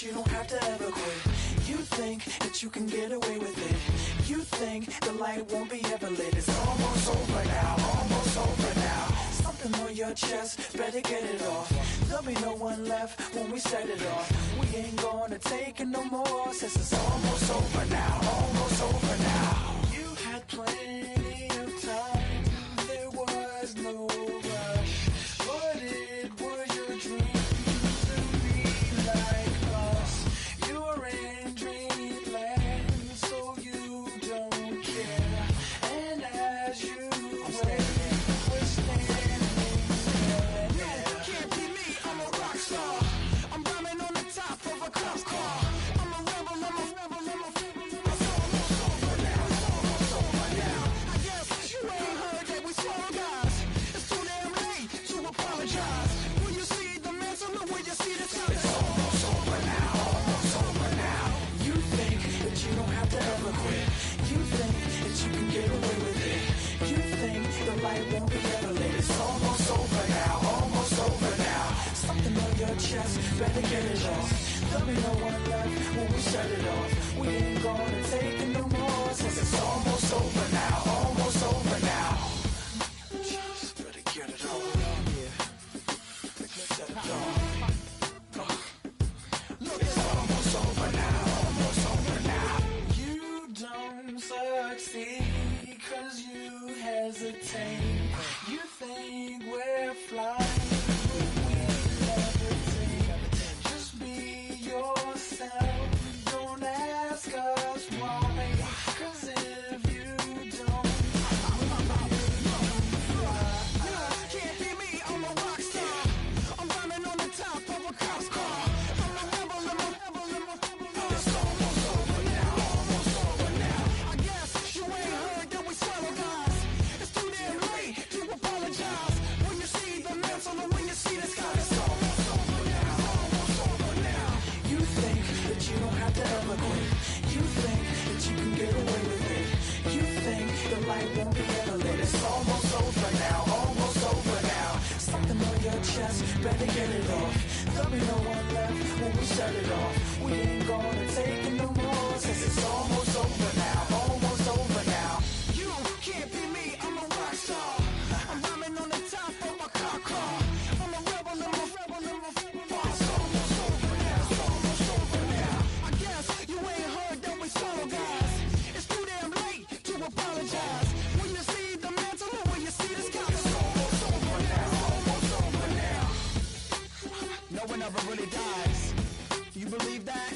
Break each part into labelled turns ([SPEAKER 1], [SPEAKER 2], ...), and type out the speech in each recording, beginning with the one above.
[SPEAKER 1] you don't have to ever quit. You think that you can get away with it. You think the light won't be ever lit. It's almost over now, almost over now. Something on your chest, better get it off. There'll be no one left when we set it off. We ain't gonna take it no more, since it's almost over now, almost over now. You had plenty of time, there was no rush, but it was your dream to be like us. You're in dreamland, so you don't care. And as you wait, we're standing there.
[SPEAKER 2] No, can't be me, I'm a rock star. I'm rhyming on the top of a cop car. I'm a rebel, I'm a rebel, I'm a rebel. It's almost over now, it's almost over now. I guess you ain't heard that we swallow guys. It's too damn late to apologize. When you see the mantle, know when you see the sun.
[SPEAKER 1] It's almost over now, almost over now. You think that you don't have to ever quit. You think that you can get away with it. You think the light won't be ever lit. It's almost over now, almost over now. Something on your chest, better get it off. There'll be no one left when we shut it off. We ain't gonna take it no more, since it's almost over now, almost over now. Just better get it off. Yeah, set it off. Look, it's almost over now, almost over now. You don't succeed, cause you hesitate. You think we're flying, but we levitate. Just be yourself, don't ask us why. Cause if you don't,
[SPEAKER 2] Can't be me, I'm a rock star. I'm rhyming on the top of a cop's car. I'm a rebel, I'm a rebel, I'm a rebel.
[SPEAKER 1] it's almost over now, almost over now.
[SPEAKER 2] I guess you ain't heard that we swallow guys. It's too damn late to apologize. When you see the mantle and when you see the sky, it's almost over now, almost over now.
[SPEAKER 1] You think that you don't have to ever quit. You think that you can get away with it. You think the light won't be ever lit. It's almost over now, almost over now. Something on your chest, better get it off. There'll be no one left when we shut it off. We ain't gonna take it no more, since it's almost over now, almost over now.
[SPEAKER 2] You can't be me, I'm a rock star. I'm rhyming on the top of a car car. I'm a rebel, I'm a rebel, I'm a rebel. It's almost over now, it's almost over now. I guess you ain't heard that we swallow guys. It's too damn late to apologize. When you see the mantle and when you see the sky, it's almost over now, almost over now. No one ever really dies. You believe that?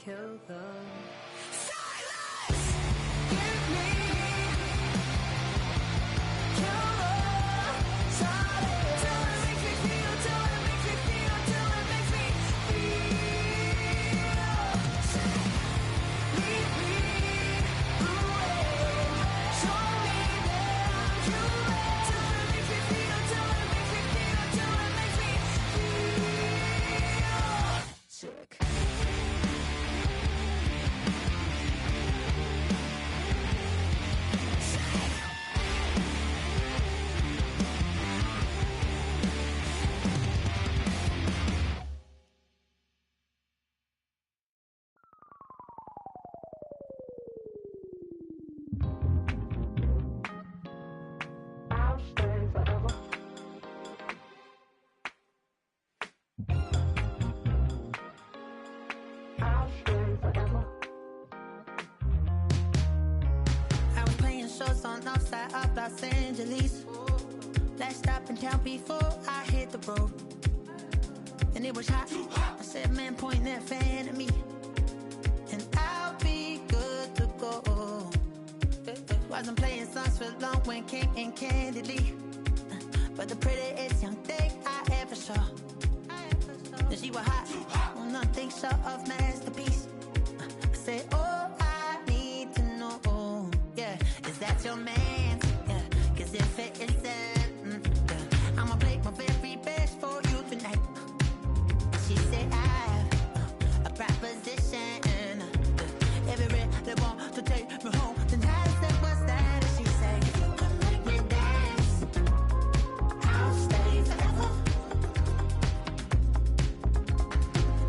[SPEAKER 3] kill them.
[SPEAKER 2] Silence! Give me counter silence. Till it makes me feel, till it makes me feel, till it makes me feel. Lead me away. Show me that you will. Till it makes me feel, till it makes me feel, till it makes me feel sick. I'll stay forever. I'll stay forever.
[SPEAKER 4] I was playing shows on outside of Los Angeles. Last stop in town before I hit the road. And it was hot. I said, man, point that fan at me. And I'll be good to go. Wasn't playing songs for long when came in candidly. But the prettiest young thing I ever saw. And she was hot. Well, nothing short of masterpiece. I said, oh, I need to know. Yeah, is that your man? Yeah, cause if it isn't, yeah, I'ma play my very best for you tonight. She said, I have a proposition. Every they want to take me home tonight. I said, what's that? And she said, if you can make me dance, I'll stay forever.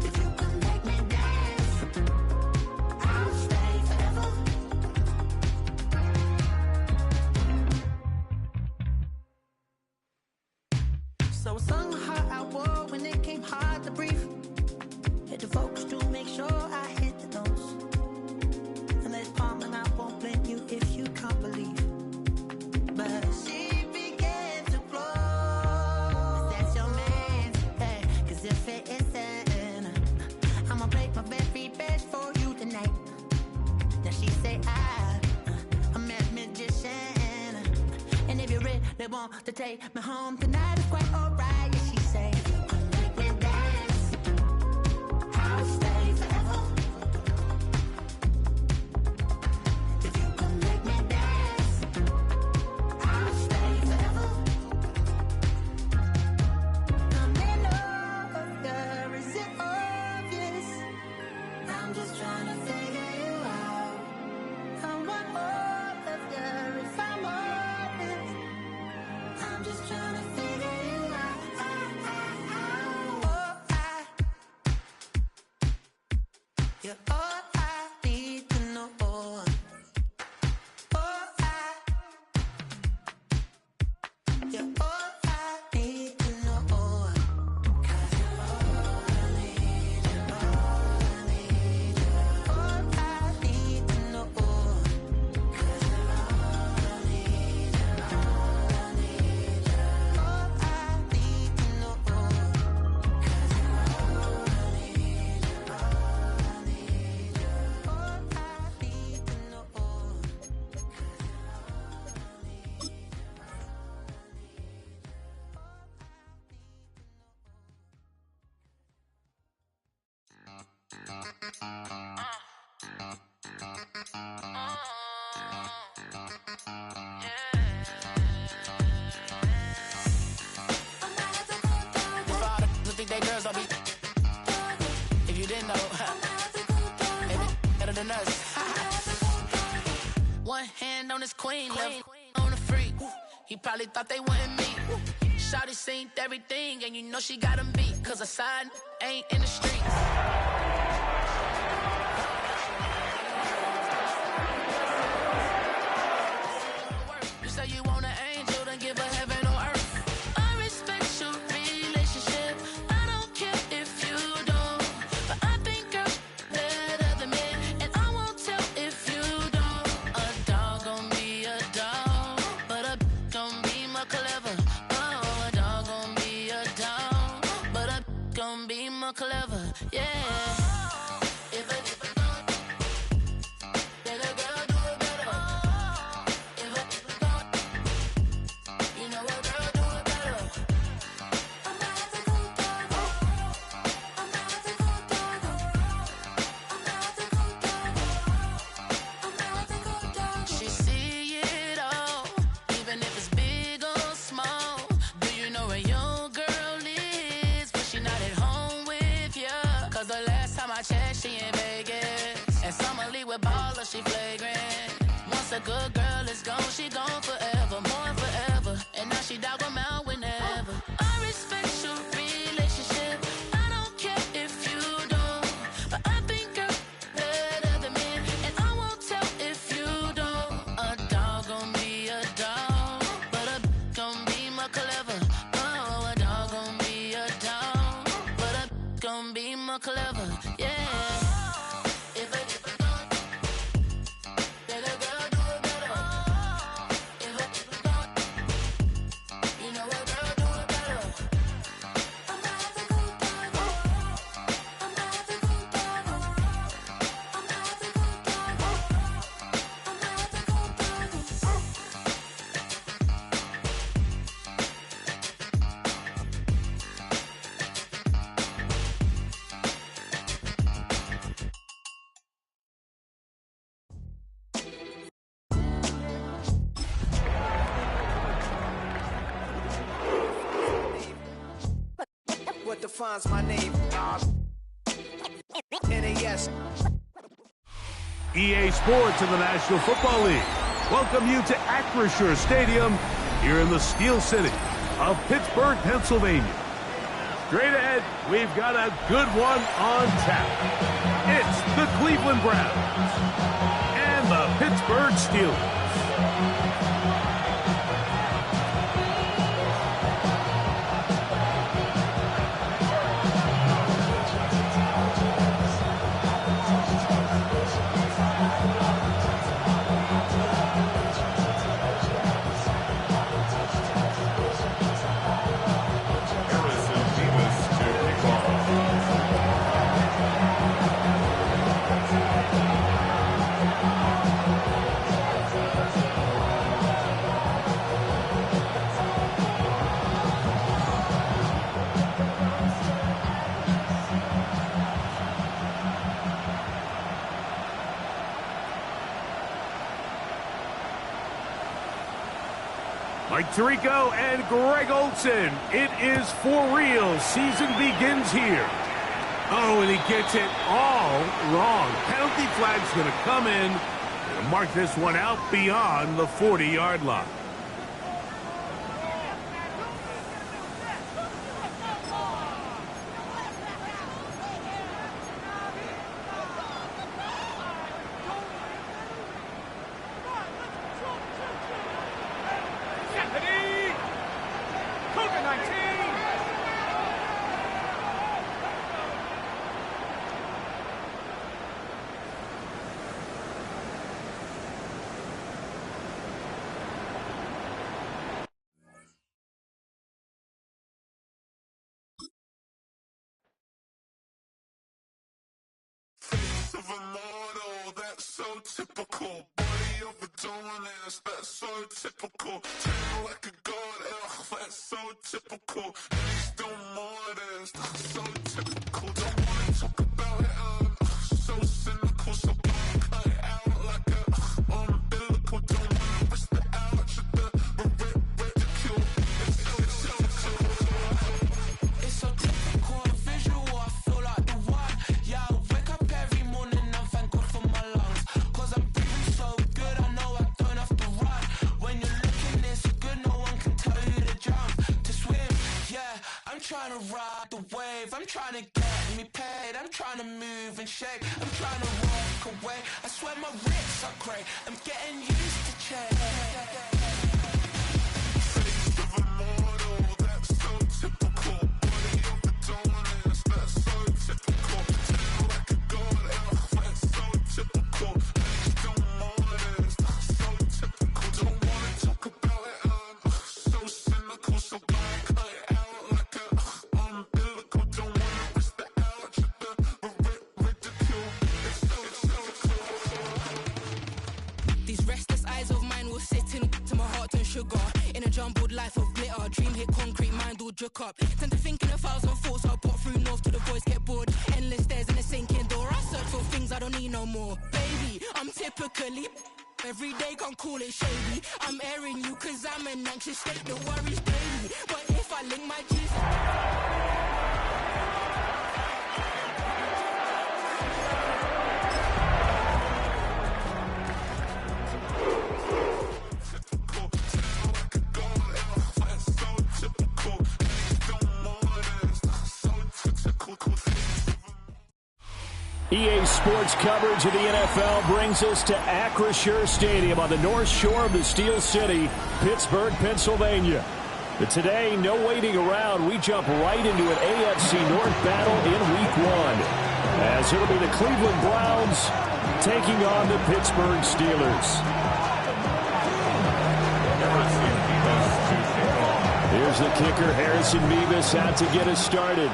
[SPEAKER 4] If you can make me dance, I'll stay forever. So I sung how I wore when it came hard to breathe. Hit the focus to make sure I hit the notes. And let's palm and I won't blame you if you can't believe. But she began to flow. That's your man, hey, cause if it isn't, I'ma break my very best for you tonight. Now she say I'm a magician. And if you're ready, they want to take me home tonight, it's quite alright. Yeah, she say, if you can make me dance, I'll stay forever. If you can make me dance, I'll stay forever. I'm in love, yeah, is it obvious? I'm just trying to figure you out. I want all of you if I'm honest. I'm just trying to figure you out. You're all I need to know. You're all I need to know. 'Cause you're all I need, you're all I need, you're all I need to know. 'Cause you're all I need, you're all I need, you're all I need to know. 'Cause you're all I need, you're all I need, you're all I need to know. 'Cause you're all I need.
[SPEAKER 5] If all the think they girls don't be, if you didn't know, they be better than us. One hand on his queen, left on the freak. He probably thought they wanted me. Shawty seen everything, and you know she got him beat. 'Cause a side ain't in the streets. You say you want an angel, then give her heaven on earth. I respect your relationship. I don't care if you don't. But I think girls better than men. And I won't tell if you don't. A dog gon' be a dog. But a gon' be more clever. Oh, a dog gon' be a dog. But a gon' be more clever. Yeah. If a more clever, yeah. If a girl do it better. If a you know a girl do it better. I'm a ethical doggo. I'm a ethical doggo. I'm a ethical doggo. I'm a ethical doggo.
[SPEAKER 2] What defines my name? NAS.
[SPEAKER 3] EA Sports and the National Football League welcome you to Acrisure Stadium here in the Steel City of Pittsburgh, Pennsylvania. Straight ahead, we've got a good one on tap. It's the Cleveland Browns and the Pittsburgh Steelers. Mike Tirico and Greg Olsen. It is for real. Season begins here. Oh, and he gets it all wrong. Penalty flag's going to come in and mark this one out beyond the 40-yard line.
[SPEAKER 6] Of a model, that's so typical. Body of a Adonis, that's so typical. Tail like a god, ugh, that's so typical. And he's still modest, so typical. Don't wanna talk about it, so cynical. So don't cut it out like a umbilical. Don't wanna risk the ouch at the ridicule.
[SPEAKER 1] It's so typical and visual, I feel like the one. Yeah, I wake up every morning and thank God for my lungs. Cause I'm breathing so good, I know I don't have to run. When you're looking this good, no one can tell you to jump, to swim. Yeah, I'm trying to ride the wave, I'm trying to get me paid, I'm trying to move and shake, I'm trying to walk away. I swear my wrists are great, I'm getting used to change.
[SPEAKER 6] Of a model, that's so typical. Body of a Adonis, that's so typical. Tail like a god, ugh, that's so typical. And he's still modest, so typical. Don't wanna talk about it, so cynical. So don't cut it out like a umbilical. Don't wanna risk the ouch at the ridicule. It's so
[SPEAKER 4] These restless eyes of mine will sit in to my heart and sugar. In a jumbled life of glitter, dream hit concrete, mind all jerk up. Tend to think in 1,000 thoughts, I'll pop through north till the voice get bored. Endless stairs in a sinking door, I search for things I don't need no more. Baby, I'm typically every day, can't call it shady. I'm airing you cause I'm an anxious state, the worries daily. But if I link my G's
[SPEAKER 6] typical. Tail like a god, ugh, that's so typical. And he's still modest, so typical.
[SPEAKER 7] EA Sports coverage of the NFL brings us to Acrisure Stadium on the north shore of the Steel City, Pittsburgh, Pennsylvania. But today, no waiting around. We jump right into an AFC North battle in Week 1. As it'll be the Cleveland Browns taking on the Pittsburgh Steelers. Here's the kicker, Harrison Mevis, out to get us started.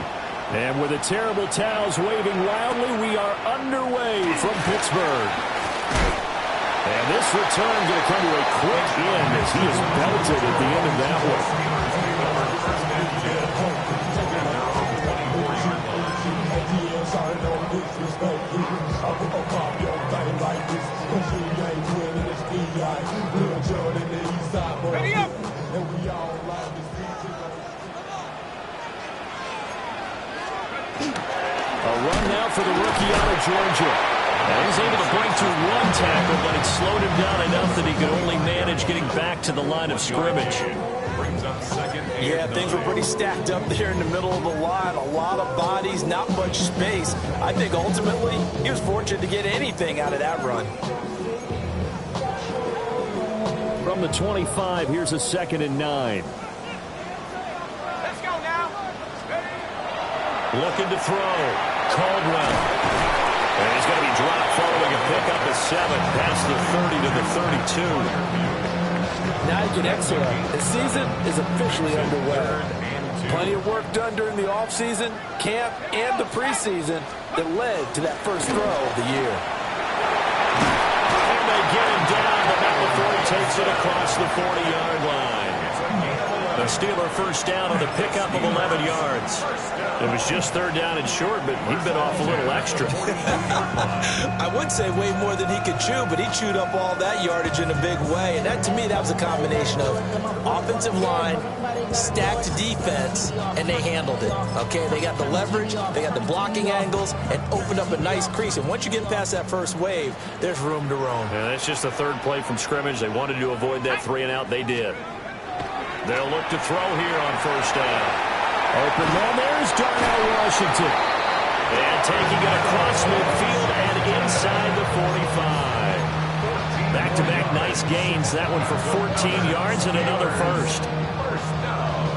[SPEAKER 7] And with the terrible towels waving wildly, we are underway from Pittsburgh. And this return going to come to a quick end as he is belted at the end of that one.
[SPEAKER 2] Ready up!
[SPEAKER 7] A run now for the rookie out of Georgia. And he's able to break through one tackle, but it slowed him down enough that he could only manage getting back to the line of scrimmage.
[SPEAKER 8] Yeah, things were pretty stacked up there in the middle of the line. A lot of bodies, not much space. I think ultimately he was fortunate to get anything out of that run.
[SPEAKER 7] From the 25, here's a 2nd and 9.
[SPEAKER 2] Let's go now.
[SPEAKER 7] Looking to throw. Caldwell. And he's going to be dropped following a pickup of 7 past the 30 to the 32.
[SPEAKER 8] Now you can exhale. The season is officially underway. Plenty of work done during the offseason, camp, and the preseason that led to that first throw of the year.
[SPEAKER 7] And they get him down, but not before he takes it across the 40-yard line. The Steeler first down on the pickup of 11 yards. It was just 3rd down and short, but he bit off a little extra.
[SPEAKER 8] I would say way more than he could chew, but he chewed up all that yardage in a big way. And that, to me, that was a combination of offensive line, stacked defense, and they handled it. Okay, they got the leverage, they got the blocking angles, and opened up a nice crease. And once you get past that first wave, there's room to roam.
[SPEAKER 7] And that's just the 3rd play from scrimmage. They wanted to avoid that 3-and-out. They did. They'll look to throw here on 1st down. Open man, there's Darnell Washington. And taking it across midfield and inside the 45. Back-to-back nice gains. That one for 14 yards and another first.
[SPEAKER 6] First down.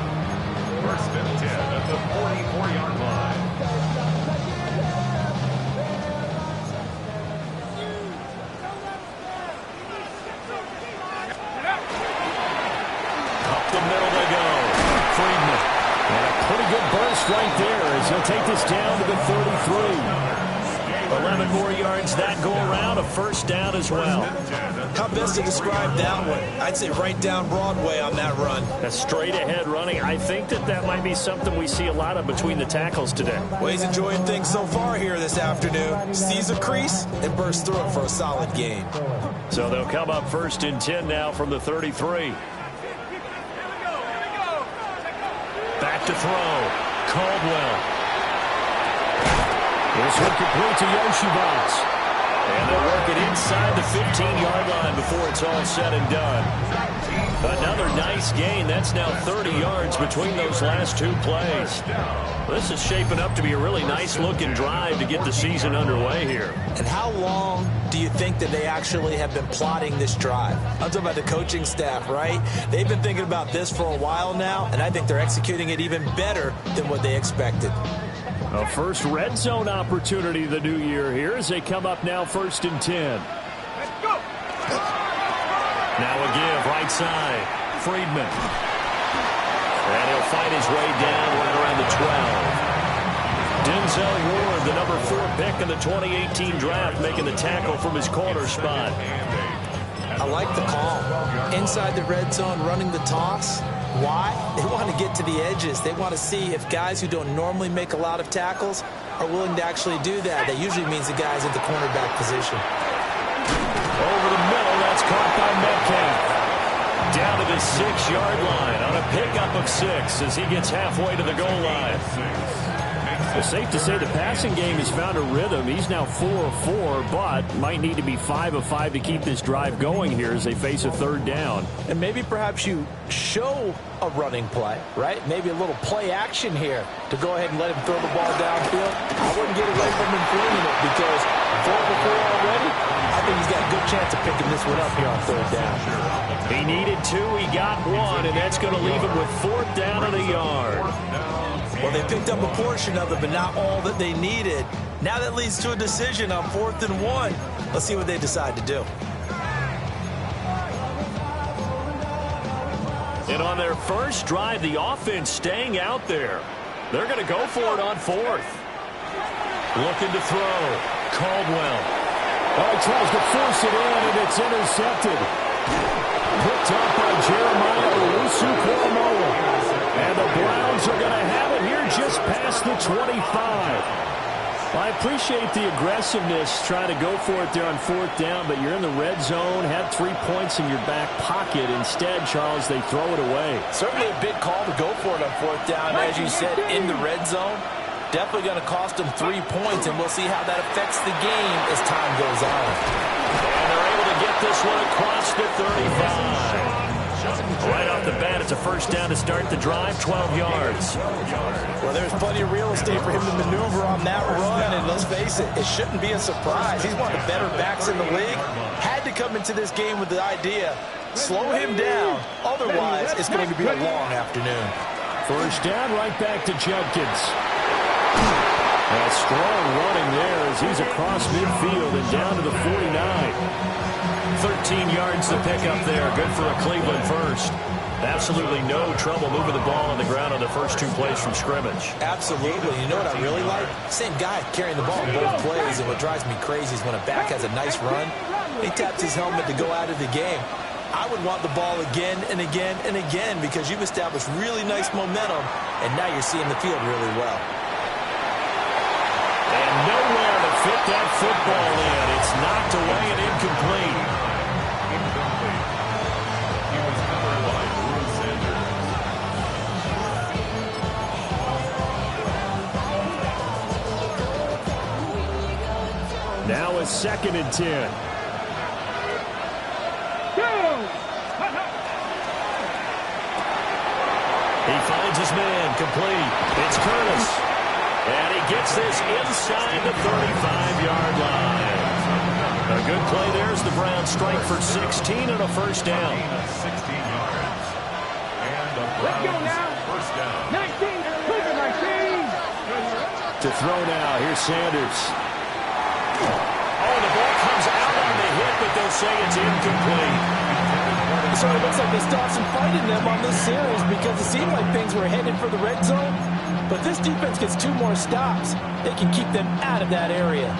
[SPEAKER 6] 1st and 10 at the 44-yard line.
[SPEAKER 7] Up the middle they go. Friedman. And a pretty good burst right there as he'll take this down to the 33. 11 more yards that go around, a 1st down as well.
[SPEAKER 8] How best to describe that one? I'd say right down Broadway on that run.
[SPEAKER 7] That's straight ahead running. I think that might be something we see a lot of between the tackles today.
[SPEAKER 8] Well, he's enjoying things so far here this afternoon. Sees a crease and bursts through it for a solid gain.
[SPEAKER 7] So they'll come up 1st and 10 now from the 33. Back to throw. Caldwell. This one complete to Yoshibats. And they'll work it inside the 15-yard line before it's all said and done. Another nice gain. That's now 30 yards between those last 2 plays. This is shaping up to be a really nice-looking drive to get the season underway here.
[SPEAKER 8] And how long do you think that they actually have been plotting this drive? I'm talking about the coaching staff, right? They've been thinking about this for a while now, and I think they're executing it even better than what they expected.
[SPEAKER 7] A first red zone opportunity the new year here as they come up now 1st and 10. Now a give right side. Friedman. And he'll fight his way down right around the 12. Denzel Ward, the number 4 pick in the 2018 draft, making the tackle from his corner spot.
[SPEAKER 8] I like the call. Inside the red zone, running the toss. Why? They want to get to the edges. They want to see if guys who don't normally make a lot of tackles are willing to actually do that. That usually means the guys at the cornerback position.
[SPEAKER 7] Over the middle, that's caught by Metcalf. Down to the 6-yard line on a pickup of 6 as he gets halfway to the goal line. It's safe to say the passing game has found a rhythm. He's now 4 of 4, but might need to be 5 of 5 to keep this drive going here as they face a 3rd down.
[SPEAKER 8] And maybe perhaps you show a running play, right? Maybe a little play action here to go ahead and let him throw the ball downfield. I wouldn't get away from him flinging it because 4 for 4 already. I think he's got a good chance of picking this one up here on 3rd down.
[SPEAKER 7] He needed 2, he got 1, and that's going to leave him with 4th down and a yard.
[SPEAKER 8] Well, they picked up a portion of it, but not all that they needed. Now that leads to a decision on 4th and 1. Let's see what they decide to do.
[SPEAKER 7] And on their first drive, the offense staying out there. They're going to go for it on 4th. Looking to throw. Caldwell.
[SPEAKER 9] Oh, he tries to force it in, and it's intercepted. Picked up by Jeremiah Owusu-Koramoah. And the Browns are going to have it here just past the 25. I appreciate the aggressiveness trying to go for it there on 4th down, but you're in the red zone, had 3 points in your back pocket. Instead, Charles, they throw it away.
[SPEAKER 8] Certainly a big call to go for it on 4th down, as you said, in the red zone. Definitely going to cost them 3 points, and we'll see how that affects the game as time goes on.
[SPEAKER 7] And they're able to get this one across the 35. Right off the bat, it's a 1st down to start the drive, 12 yards.
[SPEAKER 8] Well, there's plenty of real estate for him to maneuver on that run, and let's face it, it shouldn't be a surprise. He's one of the better backs in the league. Had to come into this game with the idea, slow him down, otherwise it's going to be a long afternoon.
[SPEAKER 9] 1st down, right back to Judkins. A strong running there as he's across midfield and down to the 49.
[SPEAKER 7] 13 yards to pick up there. Good for a Cleveland first. Absolutely no trouble moving the ball on the ground on the first 2 plays from scrimmage.
[SPEAKER 8] Absolutely. You know what I really like? Same guy carrying the ball in both plays, and what drives me crazy is when a back has a nice run, he taps his helmet to go out of the game. I would want the ball again and again and again because you've established really nice momentum, and now you're seeing the field really well.
[SPEAKER 7] And nowhere to fit that football in. It's knocked away and incomplete.
[SPEAKER 9] Now a 2nd and 10.
[SPEAKER 7] He finds his man, complete. It's Curtis. And he gets this inside the 35-yard line. A good play there as the Browns strike for 16 and a 1st down.
[SPEAKER 6] 16 yards. And the Browns first down.
[SPEAKER 2] 19.
[SPEAKER 9] To throw now, here's Sanders.
[SPEAKER 7] Oh, the ball comes out on the hit, but they'll say it's incomplete.
[SPEAKER 8] So it looks like they still have some fight in them on this series because it seemed like things were headed for the red zone. But this defense gets 2 more stops. They can keep them out of that area.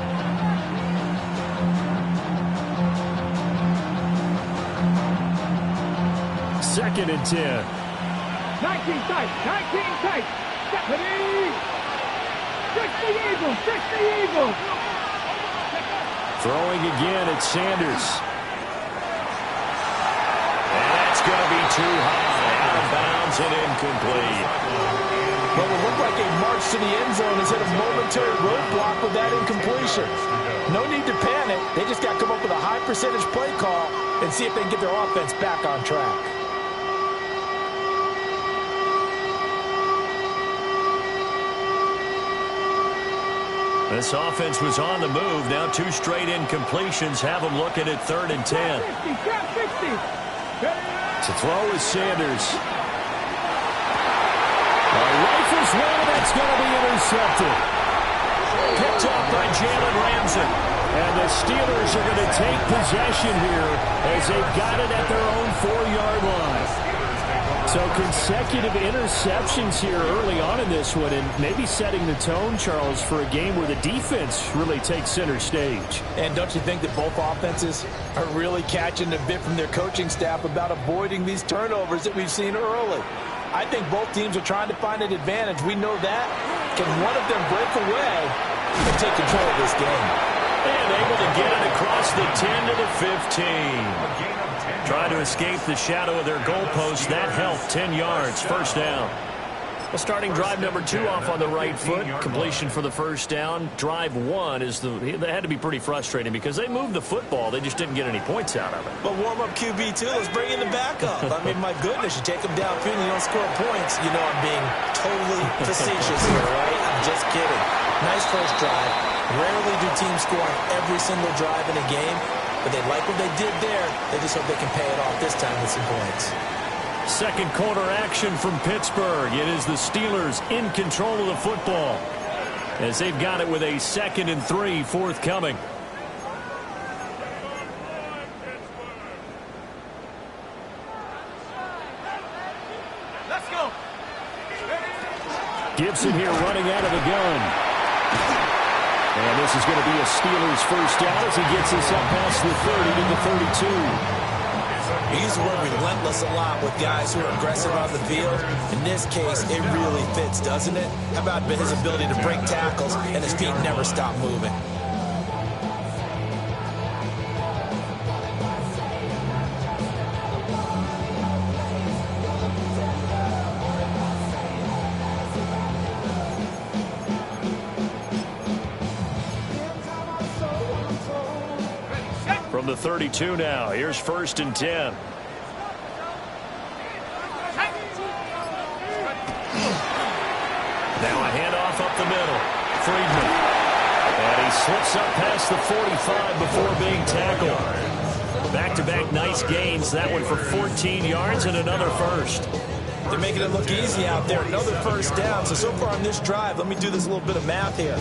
[SPEAKER 9] Second and 10.
[SPEAKER 2] 19 tight. 19 tight. Stephanie. Fix the Eagles. Fix the Eagles.
[SPEAKER 9] Throwing again, it's Sanders.
[SPEAKER 7] And that's going to be too high. Out of bounds and incomplete.
[SPEAKER 8] But it looked like a march to the end zone has hit a momentary roadblock with that incompletion. No need to panic. They just got to come up with a high percentage play call and see if they can get their offense back on track.
[SPEAKER 7] This offense was on the move. Now 2 straight incompletions have them looking at 3rd and 10.
[SPEAKER 2] 50.
[SPEAKER 9] To throw is Sanders. Rifles one, that's going to be intercepted.
[SPEAKER 7] Picked up by Jalen Ramsey.
[SPEAKER 9] And the Steelers are going to take possession here as they've got it at their own 4-yard line. So consecutive interceptions here early on in this one, and maybe setting the tone, Charles, for a game where the defense really takes center stage.
[SPEAKER 8] And don't you think that both offenses are really catching a bit from their coaching staff about avoiding these turnovers that we've seen early? I think both teams are trying to find an advantage. We know that. Can one of them break away and take control of this game?
[SPEAKER 7] And able to get it across the 10 to the 15. Trying to escape the shadow of their goalpost. That helped. 10 yards. 1st down. Well, starting drive number 2 off on the right foot. Completion for the first down. Drive 1 that had to be pretty frustrating because they moved the football. They just didn't get any points out of it.
[SPEAKER 8] But warm up QB too. Let's bring in the backup. I mean, my goodness, you take them downfield and you don't score points. You know I'm being totally facetious here, right? I'm just kidding. Nice first drive. Rarely do teams score on every single drive in a game, but they like what they did there. They just hope they can pay it off this time with some points.
[SPEAKER 7] Second quarter action from Pittsburgh. It is the Steelers in control of the football as they've got it with a 2nd and 3 forthcoming.
[SPEAKER 2] Let's go.
[SPEAKER 9] Gibson here running out of the gun. And this is going to be a Steelers first down as he gets us up past the 30 to the 32.
[SPEAKER 8] He's worked relentless a lot with guys who are aggressive on the field. In this case, it really fits, doesn't it? How about his ability to break tackles and his feet never stop moving?
[SPEAKER 7] From the 32 now, here's 1st and 10. Now a handoff up the middle. Friedman. And he slips up past the 45 before being tackled. Back-to-back nice gains. That one for 14 yards and another first.
[SPEAKER 8] They're making it look easy out there. Another first down. So far on this drive, let me do this little bit of math here.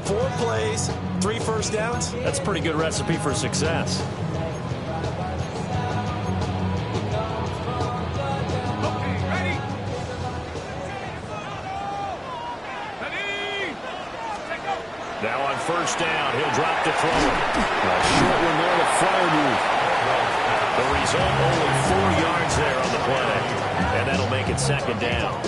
[SPEAKER 8] 4 plays, 3 first downs.
[SPEAKER 7] That's a pretty good recipe for success. Now on first down, he'll drop to throw it.
[SPEAKER 9] A short one there to Freiermuth.
[SPEAKER 7] The result, only 4 yards there on the play. And that'll make it 2nd down.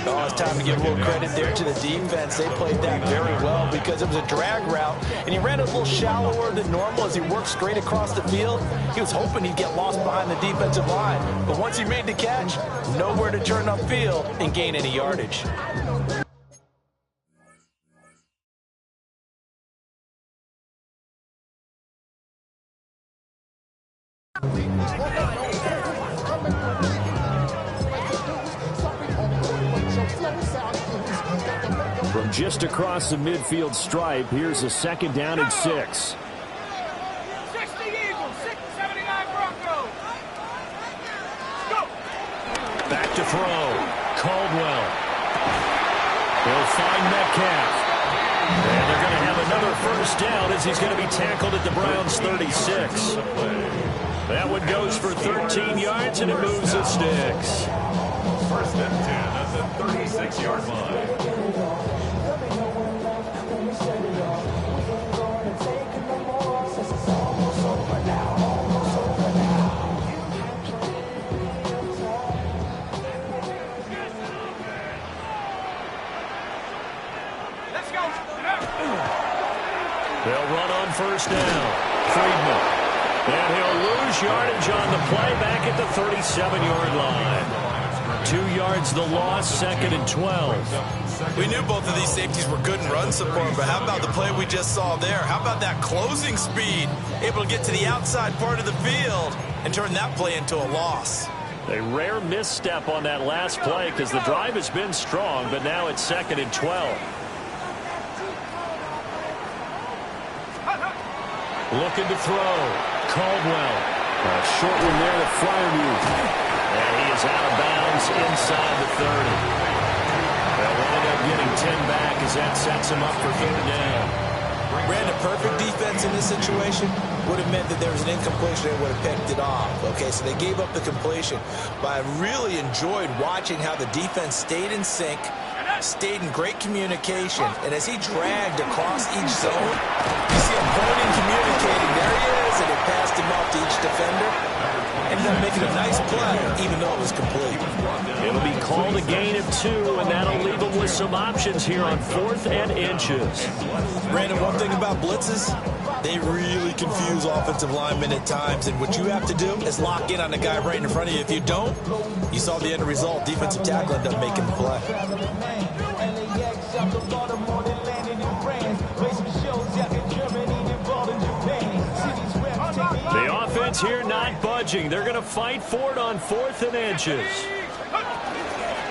[SPEAKER 8] Oh, it's time to give a little credit there to the defense. They played that very well because it was a drag route, and he ran a little shallower than normal as he worked straight across the field. He was hoping he'd get lost behind the defensive line, but once he made the catch, nowhere to turn upfield and gain any yardage.
[SPEAKER 9] From just across the midfield stripe, here's a 2nd down and 6.
[SPEAKER 2] 60 Eagles, 79 Broncos. Go.
[SPEAKER 7] Back to throw. Caldwell. He'll find Metcalf. And they're going to have another first down as he's going to be tackled at the Browns' 36. That one goes for 13 yards, and it moves the sticks.
[SPEAKER 10] 1st and 10 at the 36-yard line.
[SPEAKER 7] They'll run on first down. Friedman. And he'll lose yardage on the play back at the 37-yard line. 2 yards the loss, 2nd and 12.
[SPEAKER 8] We knew both of these safeties were good in run support, but how about the play we just saw there? How about that closing speed? Able to get to the outside part of the field and turn that play into a loss.
[SPEAKER 7] A rare misstep on that last play because the drive has been strong, but now it's 2nd and 12. Looking to throw. Caldwell.
[SPEAKER 9] A short one there to Freiermuth.
[SPEAKER 7] And he is out of bounds inside the 30. They'll wind up getting 10 back as that sets him up for 3rd down.
[SPEAKER 8] Ran a perfect defense in this situation. Would have meant that there was an incompletion. They would have picked it off. Okay, so they gave up the completion. But I really enjoyed watching how the defense stayed in sync, stayed in great communication, and as he dragged across each zone, you see him pointing, communicating. There he is, and it passed him off to each defender. ended up making a nice play, even though it was complete.
[SPEAKER 7] It'll be called a gain of 2, and that'll leave them with some options here on 4th and inches.
[SPEAKER 8] Brandon, one thing about blitzes, they really confuse offensive linemen at times, and what you have to do is lock in on the guy right in front of you. If you don't, you saw the end result. Defensive tackle ended up making the play.
[SPEAKER 7] The offense here not budging. They're going to fight for it on 4th and inches.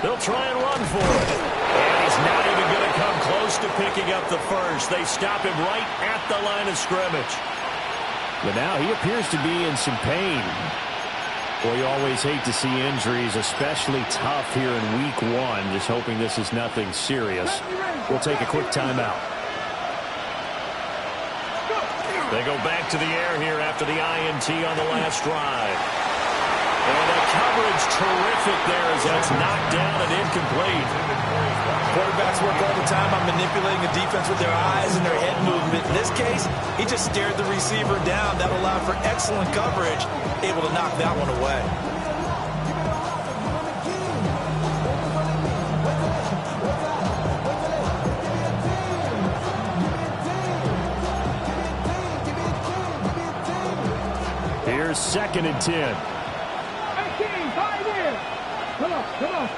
[SPEAKER 7] They'll try and run for it. And he's not even going to come close to picking up the first. They stop him right at the line of scrimmage.
[SPEAKER 9] But now he appears to be in some pain. Boy, you always hate to see injuries, especially tough here in week 1. Just hoping this is nothing serious. We'll take a quick timeout.
[SPEAKER 7] They go back to the air here after the INT on the last drive. And the coverage terrific there as that's knocked down and incomplete.
[SPEAKER 8] Quarterbacks work all the time on manipulating the defense with their eyes and their head movement. In this case, he just stared the receiver down. That allowed for excellent coverage, able to knock that one away.
[SPEAKER 9] Here's 2nd and 10.
[SPEAKER 2] Come on.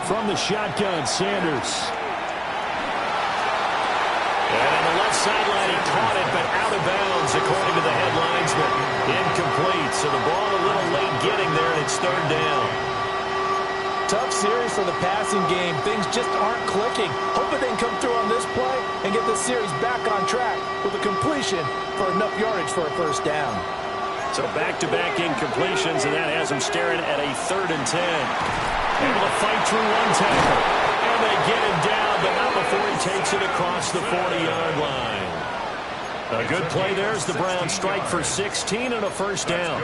[SPEAKER 9] From the shotgun, Sanders.
[SPEAKER 7] And on the left sideline, he caught it, but out of bounds, according to the head linesman. Incomplete, so the ball a little late getting there, and it's 3rd down.
[SPEAKER 8] Tough series for the passing game. Things just aren't clicking. Hoping they can come through on this play and get this series back on track with a completion for enough yardage for a 1st down.
[SPEAKER 7] So back-to-back incompletions, and that has him staring at a 3rd and 10. Able to fight through one tackle. And they get him down, but not before he takes it across the 40-yard line. A good play there as the Browns strike for 16 and a 1st down.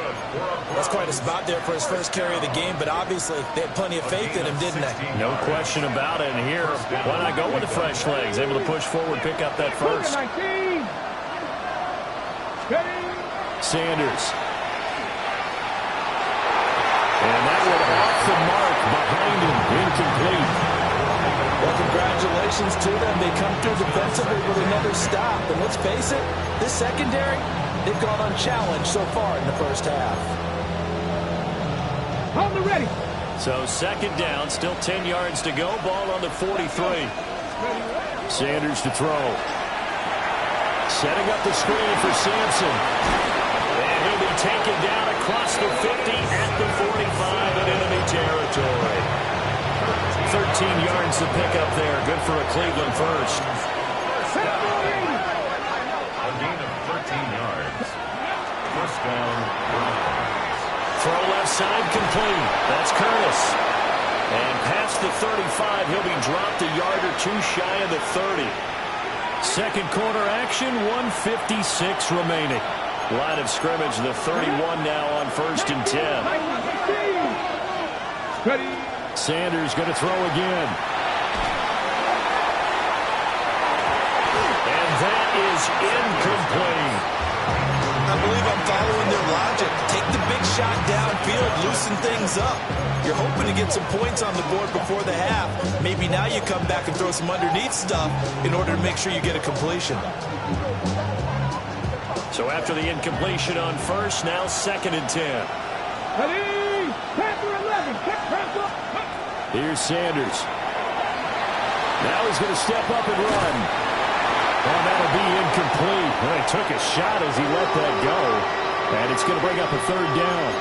[SPEAKER 8] That's quite a spot there for his first carry of the game, but obviously they had plenty of faith in him, didn't they?
[SPEAKER 7] No question about it. And here, why not go with the fresh legs? Able to push forward, pick up that first.
[SPEAKER 9] Sanders. And that one off the mark behind him. Incomplete.
[SPEAKER 8] Well, congratulations to them. They come through defensively with another stop. And let's face it, this secondary, they've gone unchallenged so far in the 1st half.
[SPEAKER 2] Hold it ready.
[SPEAKER 7] So 2nd down, still 10 yards to go. Ball on the 43.
[SPEAKER 9] Sanders to throw. Setting up the screen for Sampson.
[SPEAKER 7] And he'll be taken down across the 50 at the 45 in enemy territory. 13 yards to pick up there. Good for a Cleveland first.
[SPEAKER 10] A gain of 13 yards. 1st down.
[SPEAKER 7] Throw left side complete. That's Curtis. And past the 35, he'll be dropped a yard or 2 shy of the 30. 2nd quarter action, 1:56 remaining. Line of scrimmage, the 31 now on 1st and 10.
[SPEAKER 9] Sanders going to throw again.
[SPEAKER 7] And that is incomplete.
[SPEAKER 8] I believe I'm following their logic. Take the big shot downfield, loosen things up. You're hoping to get some points on the board before the half. Maybe now you come back and throw some underneath stuff in order to make sure you get a completion.
[SPEAKER 7] So after the incompletion on 1st, now 2nd and 10.
[SPEAKER 2] Ready? Panther 11.
[SPEAKER 9] Here's Sanders. Now he's going to step up and run. Oh, that'll be incomplete. Well, he took a shot as he let that go. And it's going to bring up a 3rd down.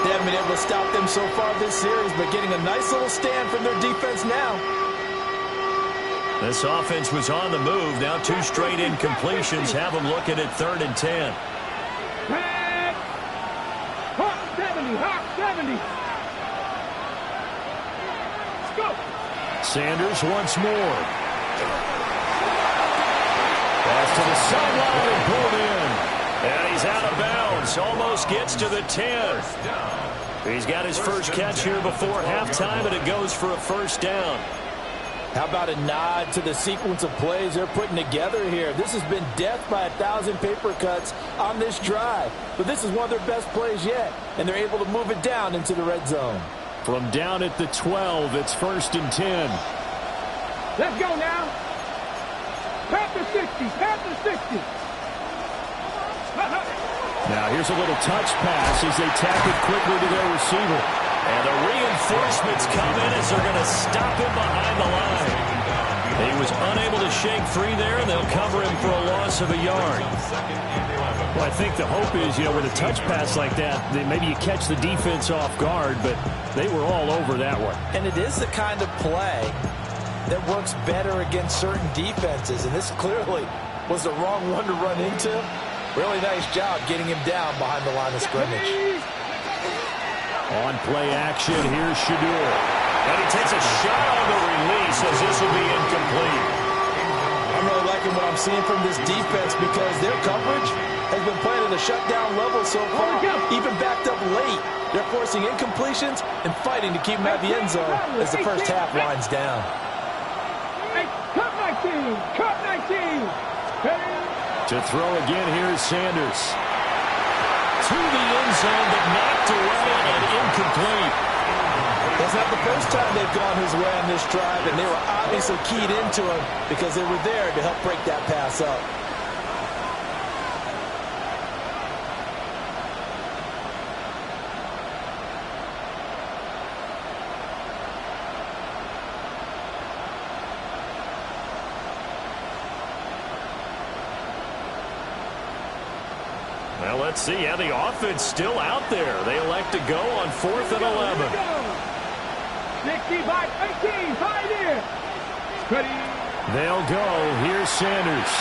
[SPEAKER 8] They haven't been able to stop them so far this series, but getting a nice little stand from their defense now.
[SPEAKER 7] This offense was on the move. Now 2 straight incompletions have them looking at 3rd and 10.
[SPEAKER 2] Hawk 70. Hawk 70. Let's go.
[SPEAKER 9] Sanders once more. Pass to the sideline and pulled in.
[SPEAKER 7] And he's out of bounds. Almost gets to the 10. He's got his first catch here before halftime, and it goes for a 1st down.
[SPEAKER 8] How about a nod to the sequence of plays they're putting together here? This has been death by 1,000 paper cuts on this drive. But this is one of their best plays yet, and they're able to move it down into the red zone.
[SPEAKER 9] From down at the 12, it's 1st and 10.
[SPEAKER 2] Let's go now. Panther 60, Panther 60.
[SPEAKER 9] Now here's a little touch pass as they tap it quickly to their receiver.
[SPEAKER 7] And the reinforcements come in as they're going to stop him behind the line. He was unable to shake free there, and they'll cover him for a loss of a yard.
[SPEAKER 9] Well, I think the hope is, with a touch pass like that, maybe you catch the defense off guard, but they were all over that one.
[SPEAKER 8] And it is the kind of play that works better against certain defenses, and this clearly was the wrong one to run into. Really nice job getting him down behind the line of scrimmage.
[SPEAKER 9] On play action, here's Shedeur.
[SPEAKER 7] And he takes a shot on the release as this will be incomplete.
[SPEAKER 8] I'm really liking what I'm seeing from this defense because their coverage has been playing at a shutdown level so far, even backed up late. They're forcing incompletions and fighting to keep them at the end zone as the first half winds down.
[SPEAKER 2] Hey, cut 19! Cut 19! Hey.
[SPEAKER 9] To throw again, here's Sanders.
[SPEAKER 7] To the end zone, but knocked away and incomplete.
[SPEAKER 8] That's not the first time they've gone his way on this drive, and they were obviously keyed into him because they were there to help break that pass up.
[SPEAKER 7] Well, let's see how the offense still out there. They elect to go on 4th and 11.
[SPEAKER 2] 65, 18, high there. Ready.
[SPEAKER 9] They'll go. Here's Sanders.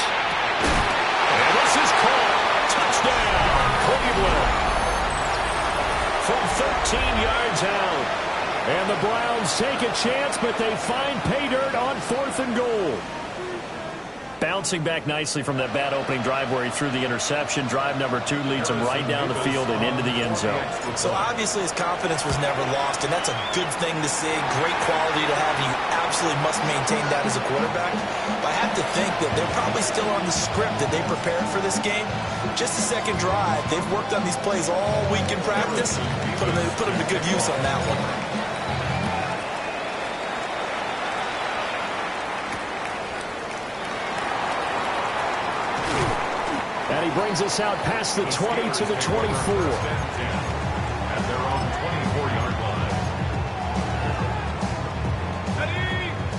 [SPEAKER 7] And this is caught. Touchdown, Cleveland. From 13 yards out.
[SPEAKER 9] And the Browns take a chance, but they find pay dirt on 4th and goal.
[SPEAKER 7] Bouncing back nicely from that bad opening drive where he threw the interception. Drive number 2 leads him right down the field and into the end zone.
[SPEAKER 8] So obviously his confidence was never lost, and that's a good thing to see. Great quality to have, and you absolutely must maintain that as a quarterback. But I have to think that they're probably still on the script that they prepared for this game. Just the second drive. They've worked on these plays all week in practice. Put them to good use on that one.
[SPEAKER 9] And he brings us out past the 20 to the 24.
[SPEAKER 10] At their own 24-yard line.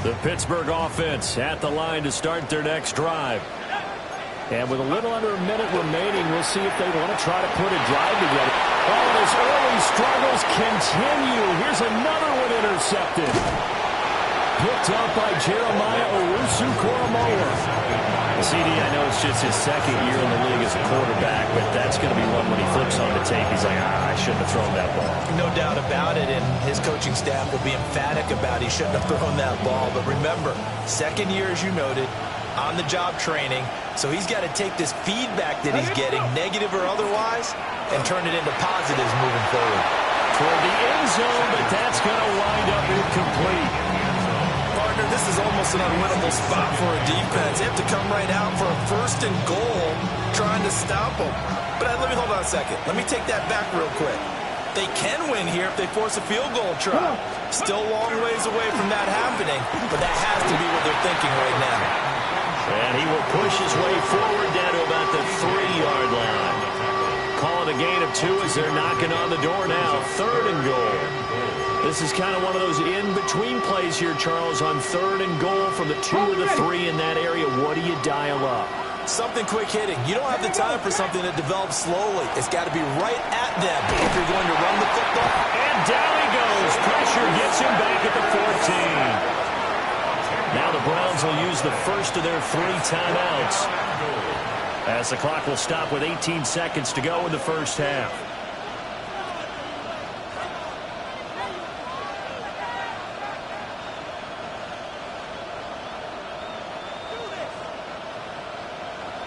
[SPEAKER 7] The Pittsburgh offense at the line to start their next drive.
[SPEAKER 9] And with a little under a minute remaining, we'll see if they want to try to put a drive together. Oh, and his early struggles continue. Here's another one intercepted. Picked up by Jeremiah Owusu-Koramoah.
[SPEAKER 7] CD, I know it's just his second year in the league as a quarterback, but that's going to be one when he flips on the tape. He's like, I shouldn't have thrown that ball.
[SPEAKER 8] No doubt about it, and his coaching staff will be emphatic about he shouldn't have thrown that ball. But remember, second year, as you noted, on-the-job training, so he's got to take this feedback that he's getting, negative or otherwise, and turn it into positives moving forward.
[SPEAKER 7] Toward the end zone, but that's going to wind up incomplete.
[SPEAKER 8] Partner, this is almost an unwinnable spot for a defense. They have to come right out for a 1st and goal trying to stop them. But let me hold on a second. Let me take that back real quick. They can win here if they force a field goal try. Still a long ways away from that happening, but that has to be what they're thinking right now.
[SPEAKER 7] And he will push his way forward down to about the 3-yard line. Calling a gain of 2 as they're knocking on the door now. 3rd and goal. This is kind of one of those in-between plays here, Charles, on 3rd and goal from the 2 or the 3 in that area. What do you dial up?
[SPEAKER 8] Something quick hitting. You don't have the time for something that develops slowly. It's got to be right at them if you're going to run the football.
[SPEAKER 7] And down he goes. Pressure gets him back at the 14. Now the Browns will use the first of their 3 timeouts, as the clock will stop with 18 seconds to go in the first half.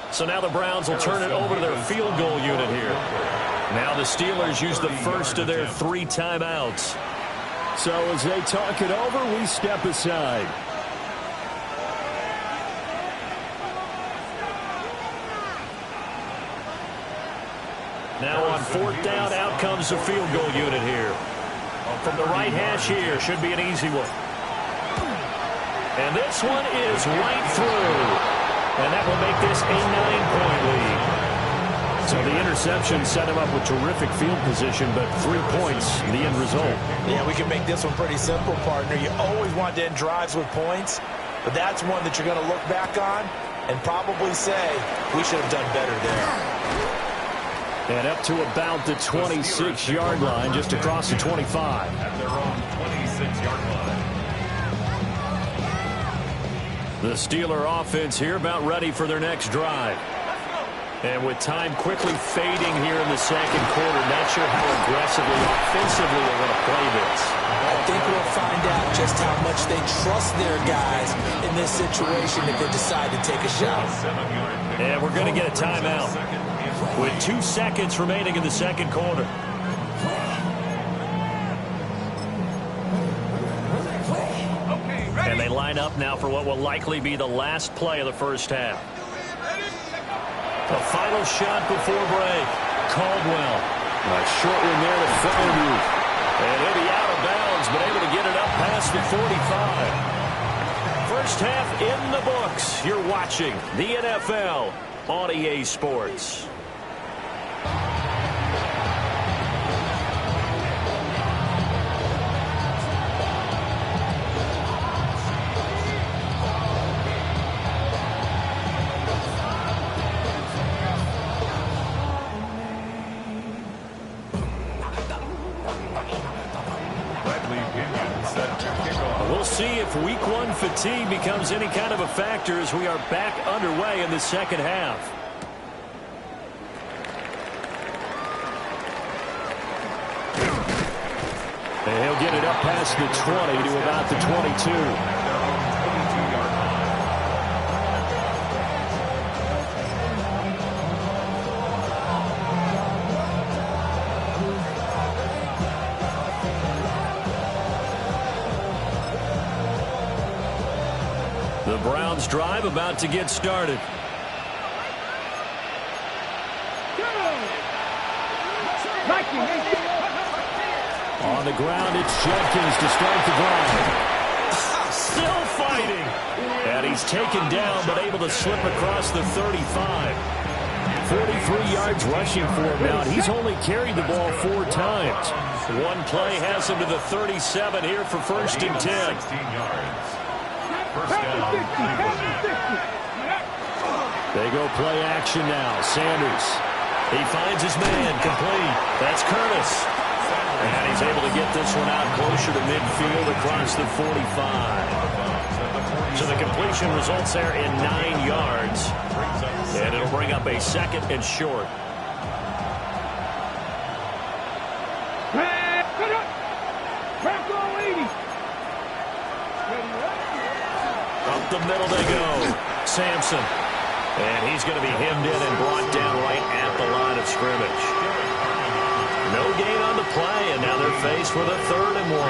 [SPEAKER 7] So now the Browns will turn it over to their field goal unit here. Now the Steelers use the first of their 3 timeouts.
[SPEAKER 9] So as they talk it over, we step aside.
[SPEAKER 7] Now on 4th down, out comes the field goal unit here. From the right hash here, should be an easy one. And this one is right through. And that will make this a 9-point lead. So the interception set him up with terrific field position, but 3 points, the end result.
[SPEAKER 8] Yeah, we can make this one pretty simple, partner. You always want to end drives with points, but that's one that you're going to look back on and probably say, we should have done better there.
[SPEAKER 9] And up to about the 26-yard line, just across the 25.
[SPEAKER 10] At their own 26-yard line.
[SPEAKER 7] The Steeler offense here about ready for their next drive. And with time quickly fading here in the second quarter, not sure how aggressively, offensively they're going to play this.
[SPEAKER 8] I think we'll find out just how much they trust their guys in this situation if they decide to take a shot.
[SPEAKER 7] And we're going to get a timeout with 2 seconds remaining in the second quarter. And they line up now for what will likely be the last play of the first half. The final shot before break. Caldwell.
[SPEAKER 9] A short one there to Freiermuth.
[SPEAKER 7] And he'll be out of bounds, but able to get it up past the 45. First half in the books. You're watching the NFL on EA Sports. We'll see if week 1 fatigue becomes any kind of a factor as we are back underway in the second half.
[SPEAKER 9] And he'll get it up past the 20 to about the 22.
[SPEAKER 7] The Browns drive about to get started.
[SPEAKER 9] On the ground, it's Jenkins to start the drive.
[SPEAKER 7] Still fighting. And he's taken down, but able to slip across the 35.
[SPEAKER 9] 43 yards rushing for him now. He's only carried the ball 4 times.
[SPEAKER 7] One play has him to the 37 here for 1st and 10.
[SPEAKER 10] 16 yards. First down,
[SPEAKER 9] They go play action now. Sanders.
[SPEAKER 7] He finds his man complete. That's Curtis. And he's able to get this one out closer to midfield across the 45. So the completion results there in 9 yards. And it'll bring up a 2nd and short. Up the middle they go. Sampson. And he's going to be hemmed in and brought down right at the line of scrimmage. No gain on the play, and now they're faced with a 3rd and 1.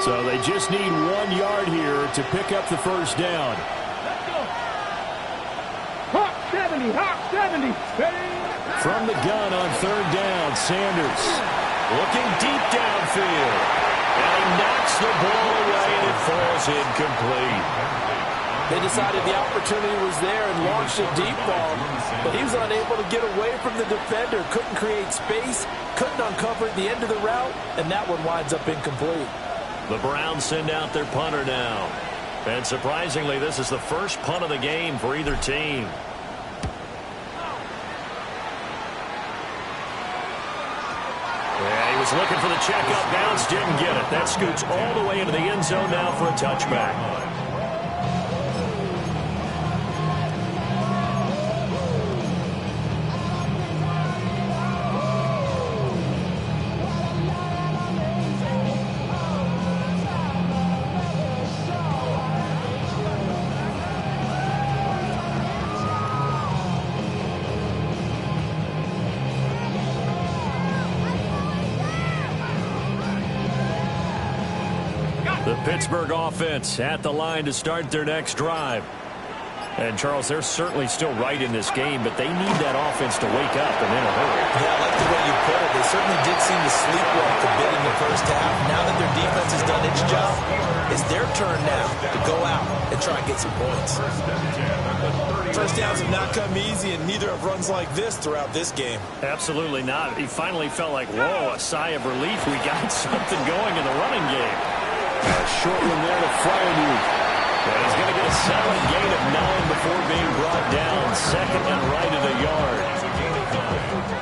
[SPEAKER 9] So they just need 1 yard here to pick up the first down.
[SPEAKER 2] Hawk 70, Hawk 70.
[SPEAKER 9] From the gun on 3rd down, Sanders.
[SPEAKER 7] Looking deep downfield. And he knocks the ball away, and it falls incomplete.
[SPEAKER 8] They decided the opportunity was there and launched a deep ball, but he was unable to get away from the defender, couldn't create space, couldn't uncover the end of the route, and that one winds up incomplete.
[SPEAKER 7] The Browns send out their punter now. And surprisingly, this is the first punt of the game for either team. Yeah, he was looking for the checkup bounce, didn't get it. That scoots all the way into the end zone now for a touchback. The Pittsburgh offense at the line to start their next drive. And, Charles, they're certainly still right in this game, but they need that offense to wake up and in a hurry.
[SPEAKER 8] Yeah, I like the way you put it. They certainly did seem to sleepwalk a bit in the first half. Now that their defense has done its job, it's their turn now to go out and try and get some points. First downs have not come easy, and neither have runs like this throughout this game.
[SPEAKER 7] Absolutely not. He finally felt like, whoa, a sigh of relief. We got something going in the running game.
[SPEAKER 9] A short one there to Freiermuth.
[SPEAKER 7] And he's going to get a solid gain of 9 before being brought down. Second and right at a yard.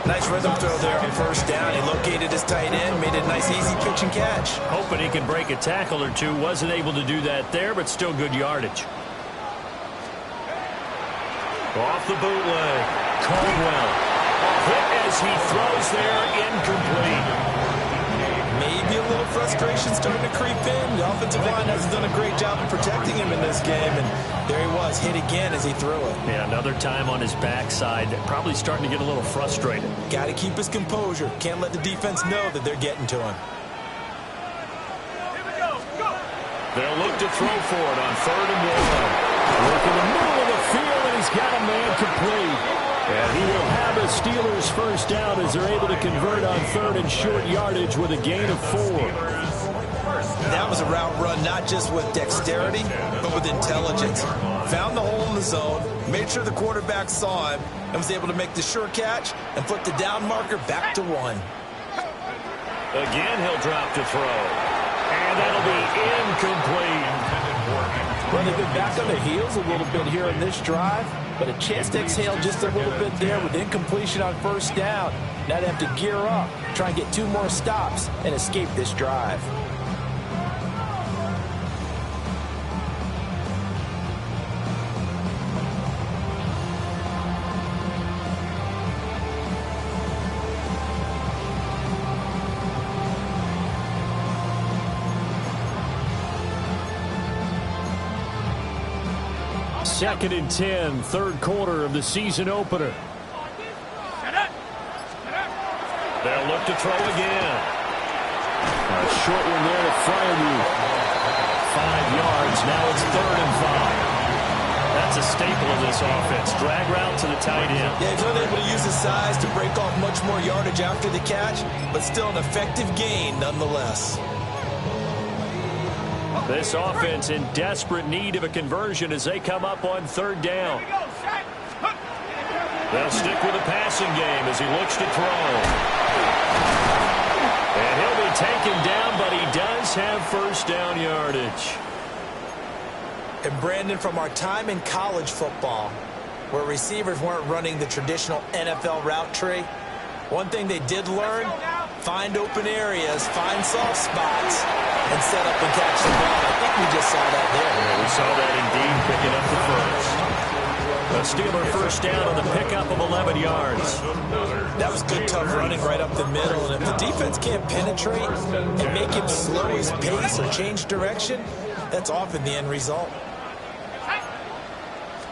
[SPEAKER 8] Nice rhythm throw there on first down. He located his tight end, made a nice easy pitch and catch.
[SPEAKER 7] Hoping he can break a tackle or two. Wasn't able to do that there, but still good yardage. Off the bootleg. Caldwell. Hit as he throws there, incomplete.
[SPEAKER 8] Maybe a little frustration starting to creep in. The offensive line hasn't done a great job of protecting him in this game, and there he was, hit again as he threw it.
[SPEAKER 7] Yeah, another time on his backside. Probably starting to get a little frustrated.
[SPEAKER 8] Got to keep his composure. Can't let the defense know that they're getting to him.
[SPEAKER 7] They'll look to throw for it on 3rd and 1.
[SPEAKER 9] Look in the middle of the field, and he's got a man complete. And he will have a Steelers first down as they're able to convert on 3rd and short yardage with a gain of 4.
[SPEAKER 8] That was a route run not just with dexterity, but with intelligence. Found the hole in the zone, made sure the quarterback saw him, and was able to make the sure catch and put the down marker back to 1.
[SPEAKER 7] Again, he'll drop to throw. And that'll be incomplete.
[SPEAKER 11] Well, they've been back on their heels a little bit here in this drive, but a chance to exhale just a little bit there with incompletion on first down. Now they have to gear up, try and get 2 more stops, and escape this drive.
[SPEAKER 9] Second and 10, third quarter of the season opener.
[SPEAKER 7] They'll look to throw again.
[SPEAKER 9] A short one there to Freiermuth.
[SPEAKER 7] 5 yards. Now it's 3rd and 5. That's a staple of this offense. Drag route to the tight end.
[SPEAKER 8] Yeah, he's unable to use his size to break off much more yardage after the catch, but still an effective gain nonetheless.
[SPEAKER 7] This offense in desperate need of a conversion as they come up on 3rd down. They'll stick with the passing game as he looks to throw. And he'll be taken down, but he does have first down yardage.
[SPEAKER 8] And Brandon, from our time in college football, where receivers weren't running the traditional NFL route tree, one thing they did learn, find open areas, find soft spots, and set up and catch the ball. I think we just saw that there.
[SPEAKER 7] Yeah, we saw that indeed, picking up the first. A Steeler first down on the pickup of 11 yards.
[SPEAKER 8] That was good, tough running right up the middle. And if the defense can't penetrate and make him slow his pace or change direction, that's often the end result.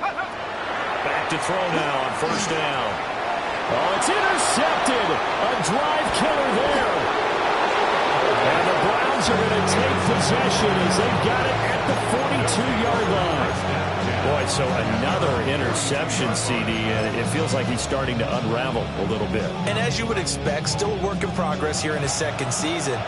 [SPEAKER 7] Back to throw now on first down.
[SPEAKER 9] Oh, it's intercepted. A drive killer there. And the Browns are going to take possession as they've got it at the 42-yard line.
[SPEAKER 7] Boy, so another interception, CD, and it feels like he's starting to unravel a little bit.
[SPEAKER 8] And as you would expect, still a work in progress here in his second season.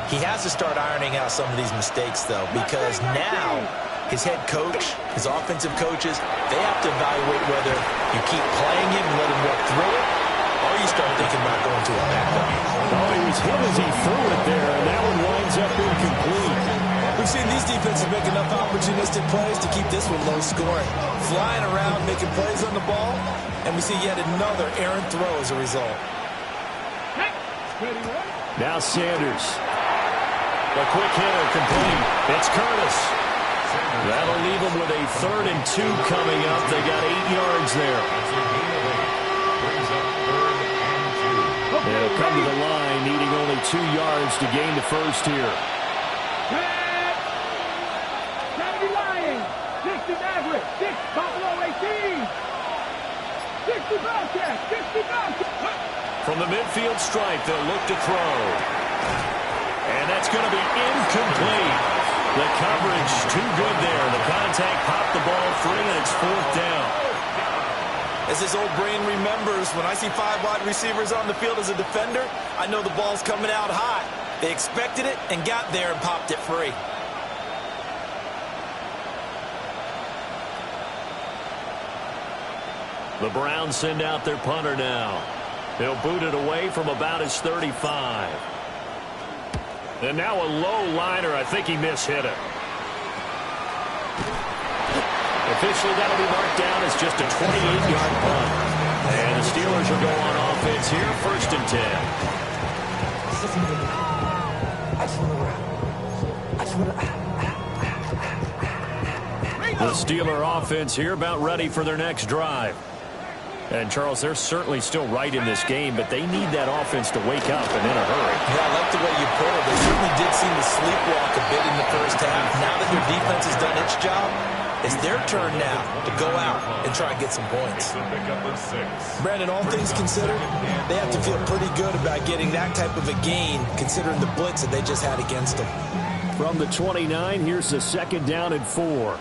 [SPEAKER 8] He has to start ironing out some of these mistakes, though, because now his head coach, his offensive coaches, they have to evaluate whether you keep playing him and let him work through it, or you start thinking about going to a backup.
[SPEAKER 9] Oh, he was hit as he threw it there, and that one winds up incomplete.
[SPEAKER 8] We've seen these defenses make enough opportunistic plays to keep this one low scoring. Flying around, making plays on the ball, and we see yet another errant throw as a result.
[SPEAKER 9] Now Sanders.
[SPEAKER 7] A quick hitter complete. It's Curtis. That'll leave them with a 3rd and 2 coming up. They got 8 yards there.
[SPEAKER 9] They'll come to the line, needing only 2 yards to gain the first here.
[SPEAKER 2] 70 Lions, 60 Maverick, 6 Buffalo 18, 60 Bobcats, 60 Bobcats.
[SPEAKER 7] From the midfield stripe, they'll look to throw. And that's going to be incomplete. The coverage too good there. The contact popped the ball free, and it's 4th down.
[SPEAKER 8] As his old brain remembers, when I see 5 wide receivers on the field as a defender, I know the ball's coming out high. They expected it and got there and popped it free.
[SPEAKER 7] The Browns send out their punter now. He'll boot it away from about his 35. And now a low liner. I think he mishit it. Officially, that'll be marked down as just a 28-yard punt. And the Steelers will go on offense here, 1st and 10. The Steeler offense here about ready for their next drive. And, Charles, they're certainly still right in this game, but they need that offense to wake up and in a hurry.
[SPEAKER 8] Yeah, I like the way you put it. They certainly did seem to sleepwalk a bit in the first half. Now that their defense has done its job, it's their turn now to go out and try and get some points. Brandon, all things considered, they have to feel pretty good about getting that type of a gain, considering the blitz that they just had against them.
[SPEAKER 9] From the 29, here's the 2nd down and 4.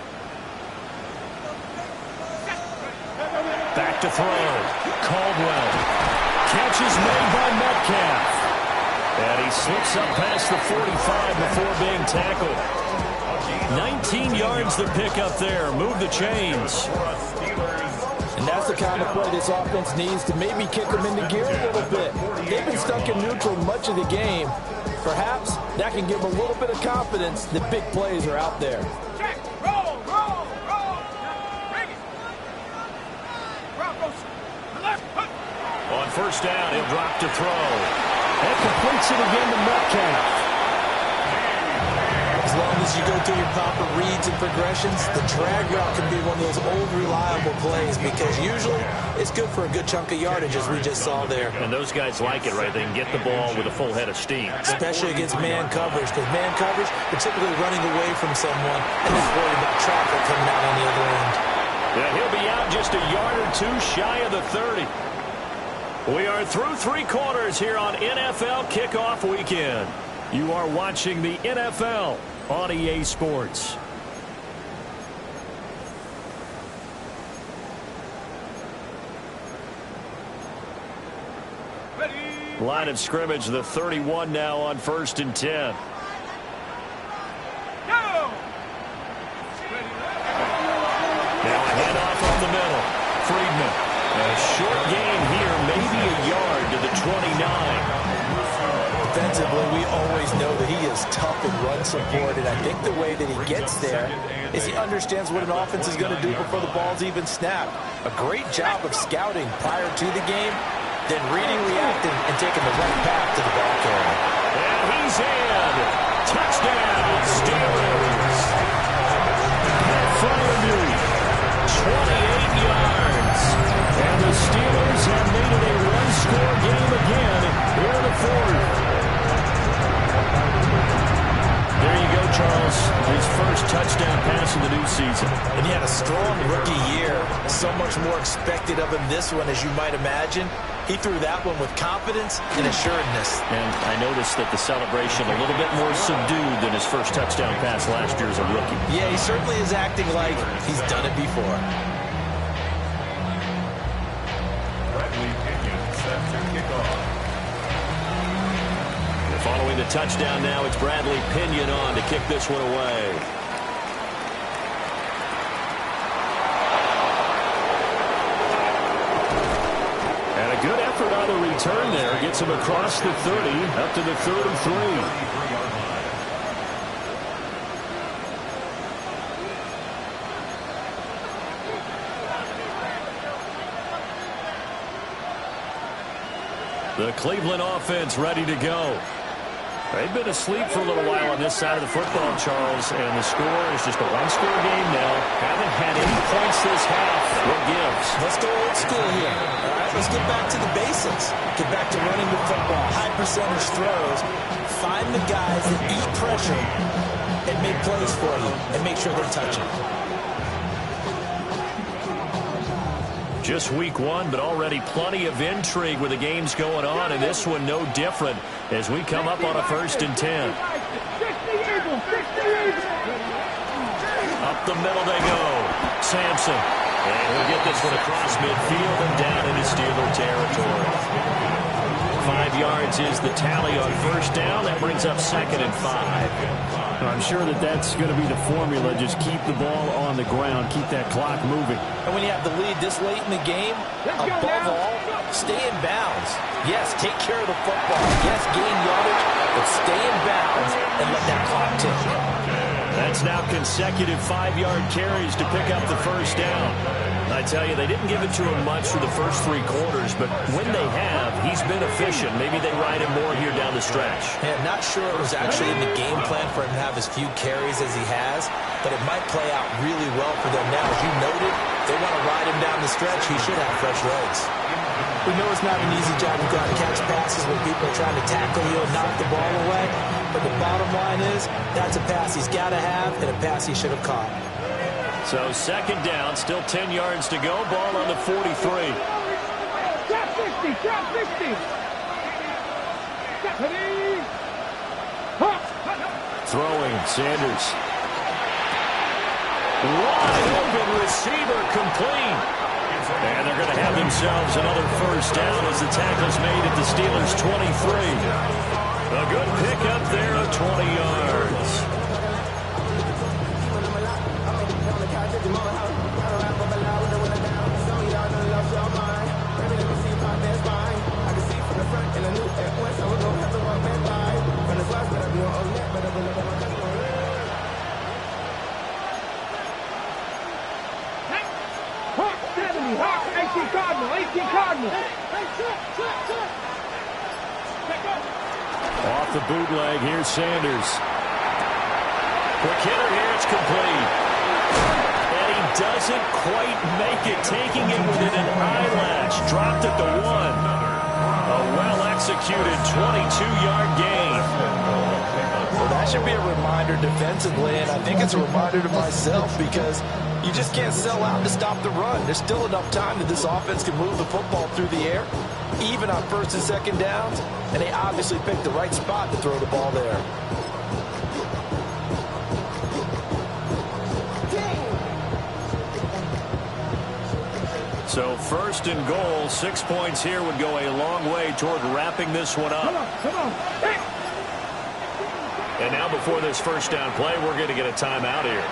[SPEAKER 7] Back to throw. Caldwell. Catch is made by Metcalf. And he slips up past the 45 before being tackled. 19 yards to pick up there. Move the chains.
[SPEAKER 11] And that's the kind of play this offense needs to maybe kick them into gear a little bit. They've been stuck in neutral much of the game. Perhaps that can give them a little bit of confidence that big plays are out there.
[SPEAKER 7] On 1st down, he'll drop to throw. And completes it again to Metcalf.
[SPEAKER 8] As long as you go through your proper reads and progressions, the drag route can be one of those old reliable plays because usually it's good for a good chunk of yardage, as we just saw there.
[SPEAKER 7] And those guys like it, right? They can get the ball with a full head of steam.
[SPEAKER 8] Especially against man coverage, because man coverage, they're typically running away from someone and just worried about traffic coming out on the other end.
[SPEAKER 7] Yeah, he'll be out just a yard or two shy of the 30. We are through 3 quarters here on NFL Kickoff Weekend. You are watching the NFL on EA Sports. Line of scrimmage, the 31 now on 1st and 10. Now a handoff on the middle. Friedman. A short gain here, maybe a yard to the 29.
[SPEAKER 8] Defensively, we always know that he is tough in run support, and I think the way that he gets there is he understands what an offense is going to do before the ball's even snapped. A great job of scouting prior to the game, then reading, reacting, and taking the right path to the ball carrier.
[SPEAKER 7] And he's in. Touchdown, Steelers. Freiermuth, 28 yards. And the Steelers have made it a one-score game again here in the 4th. There you go, Charles. His first touchdown pass of the new season.
[SPEAKER 8] And he had a strong rookie year. So much more expected of him this one, as you might imagine. He threw that one with confidence and assuredness.
[SPEAKER 7] And I noticed that the celebration a little bit more subdued than his first touchdown pass last year as a rookie.
[SPEAKER 8] Yeah, he certainly is acting like he's done it before.
[SPEAKER 10] Bradley Pinion set to kick off.
[SPEAKER 7] Following the touchdown now, it's Bradley Pinion on to kick this one away. And a good effort on the return there. Gets him across the 30, up to the 33. The Cleveland offense ready to go. They've been asleep for a little while on this side of the football, Charles, and the score is just a one-score game now. Haven't had any points this half. What gives?
[SPEAKER 8] Let's go old school here. All right, let's get back to the basics. Get back to running the football, high percentage throws. Find the guys that eat pressure and make plays for you and make sure they're touching.
[SPEAKER 7] Just week 1, but already plenty of intrigue with the games going on, and this one no different as we come up on a 1st and 10. the middle they go. Sampson. And he'll get this one across midfield and down into Steeler territory. 5 yards is the tally on first down. That brings up 2nd and 5.
[SPEAKER 9] I'm sure that's going to be the formula. Just keep the ball on the ground. Keep that clock moving.
[SPEAKER 11] And when you have the lead this late in the game, above all, stay in bounds. Yes, take care of the football. Yes, gain yardage, but stay in bounds and let that clock tick.
[SPEAKER 7] That's now consecutive 5-yard carries to pick up the first down. I tell you, they didn't give it to him much for the first 3 quarters, but when they have, he's been efficient. Maybe they ride him more here down the stretch.
[SPEAKER 8] Yeah, not sure it was actually in the game plan for him to have as few carries as he has, but it might play out really well for them now. As you noted, they want to ride him down the stretch. He should have fresh legs. We know it's not an easy job to go out and catch passes when people are trying to tackle you and knock the ball away, but the bottom line is that's a pass he's got to have and a pass he should have caught.
[SPEAKER 7] So 2nd down, still 10 yards to go. Ball on the 43.
[SPEAKER 2] Drop 60, drop 60.
[SPEAKER 9] Throwing, Sanders.
[SPEAKER 7] Wide open receiver complete. And they're going to have themselves another first down as the tackle's made at the Steelers' 23. A good pickup there of 20 yards.
[SPEAKER 9] Off the bootleg, here's Sanders.
[SPEAKER 7] Quick hitter here, it's complete. And he doesn't quite make it, taking it within an eyelash. Dropped at the 1. A well-executed 22-yard gain.
[SPEAKER 11] Well, that should be a reminder defensively, and I think it's a reminder to myself because you just can't sell out to stop the run. There's still enough time that this offense can move the football through the air, even on 1st and 2nd downs, and they obviously picked the right spot to throw the ball there.
[SPEAKER 7] So 1st and goal, 6 points here would go a long way toward wrapping this one up.
[SPEAKER 2] Come on. Hey.
[SPEAKER 7] And now before this first down play, we're going to get a timeout here.